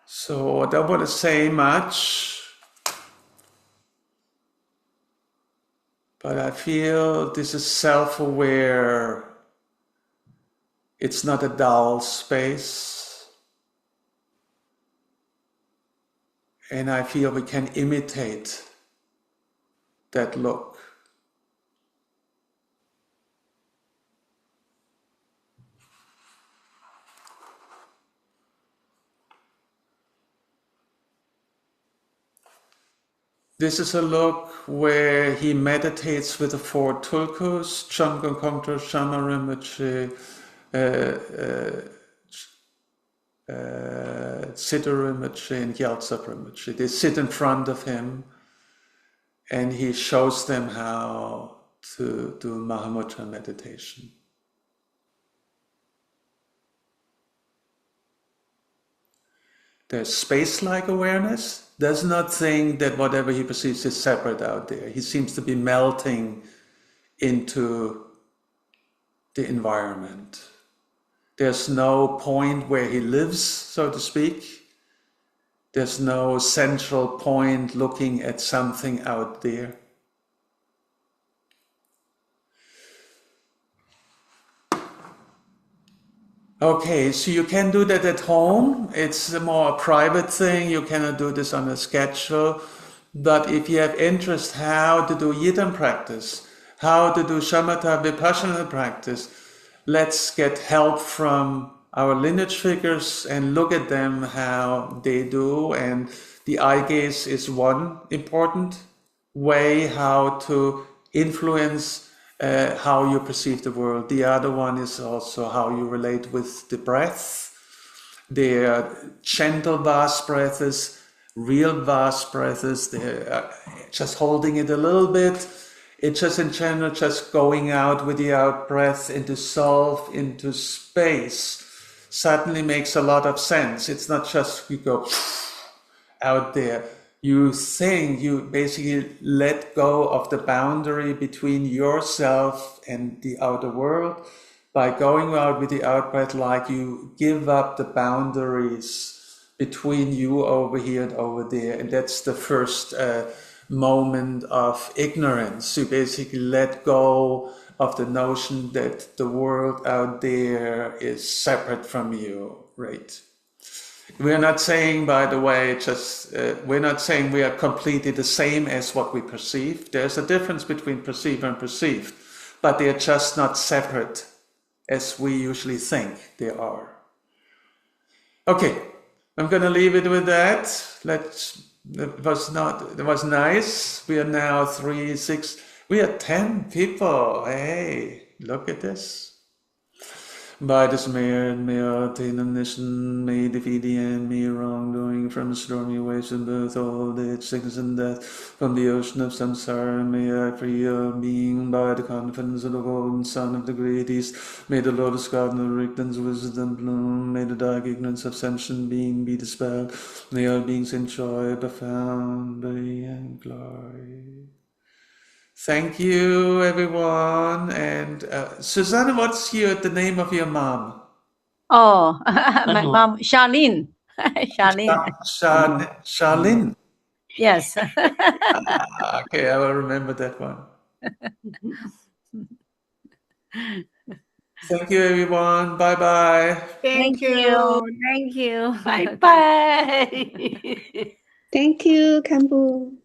So I don't want to say much, but I feel this is self-aware. It's not a dull space. And I feel we can imitate that look. This is a look where he meditates with the four tulkus, Chömgön Kongtrul, Shamma Rinpoche, Siddha Rinpoche, and Gyaltsab Rinpoche. They sit in front of him and he shows them how to do Mahamudra meditation. There's space-like awareness. Does not think that whatever he perceives is separate out there. He seems to be melting into the environment. There's no point where he lives, so to speak. There's no central point looking at something out there. Okay, so you can do that at home. It's a more private thing. You cannot do this on a schedule. But if you have interest how to do Yidam practice, how to do Shamatha Vipassana practice, let's get help from our lineage figures and look at them how they do. And the eye gaze is one important way how to influence how you perceive the world. The other one is also how you relate with the breath. They're gentle vast breaths, real vast breaths. They're just holding it a little bit. It's just in general, just going out with the out breath into self, into space, suddenly makes a lot of sense. It's not just you go out there. You think, you basically let go of the boundary between yourself and the outer world by going out with the out breath, like you give up the boundaries between you over here and over there. And that's the first moment of ignorance. You basically let go of the notion that the world out there is separate from you, right? We're not saying, by the way, we're not saying we are completely the same as what we perceive. There's a difference between perceiver and perceived, but they're just not separate as we usually think they are. Okay, I'm going to leave it with that. Let's It was nice. We are now 10 people. Hey, look at this. By this merit, may I attain omniscience, may defeat the enemy, wrongdoing from the stormy waves of birth, old age, sickness, and death, from the ocean of samsara. May I free of being by the confidence of the golden sun of the great east. May the lotus garden of Rigton's wisdom bloom. May the dark ignorance of sentient being be dispelled. May all beings enjoy profound beauty and glory. Thank you, everyone. And Susanna, what's the name of your mom? Oh, my mom, Charlene. Charlene. Charlene. Yes. Okay, I will remember that one. Thank you, everyone. Bye-bye. Thank you. Thank you. Bye-bye. Thank you, Kambu.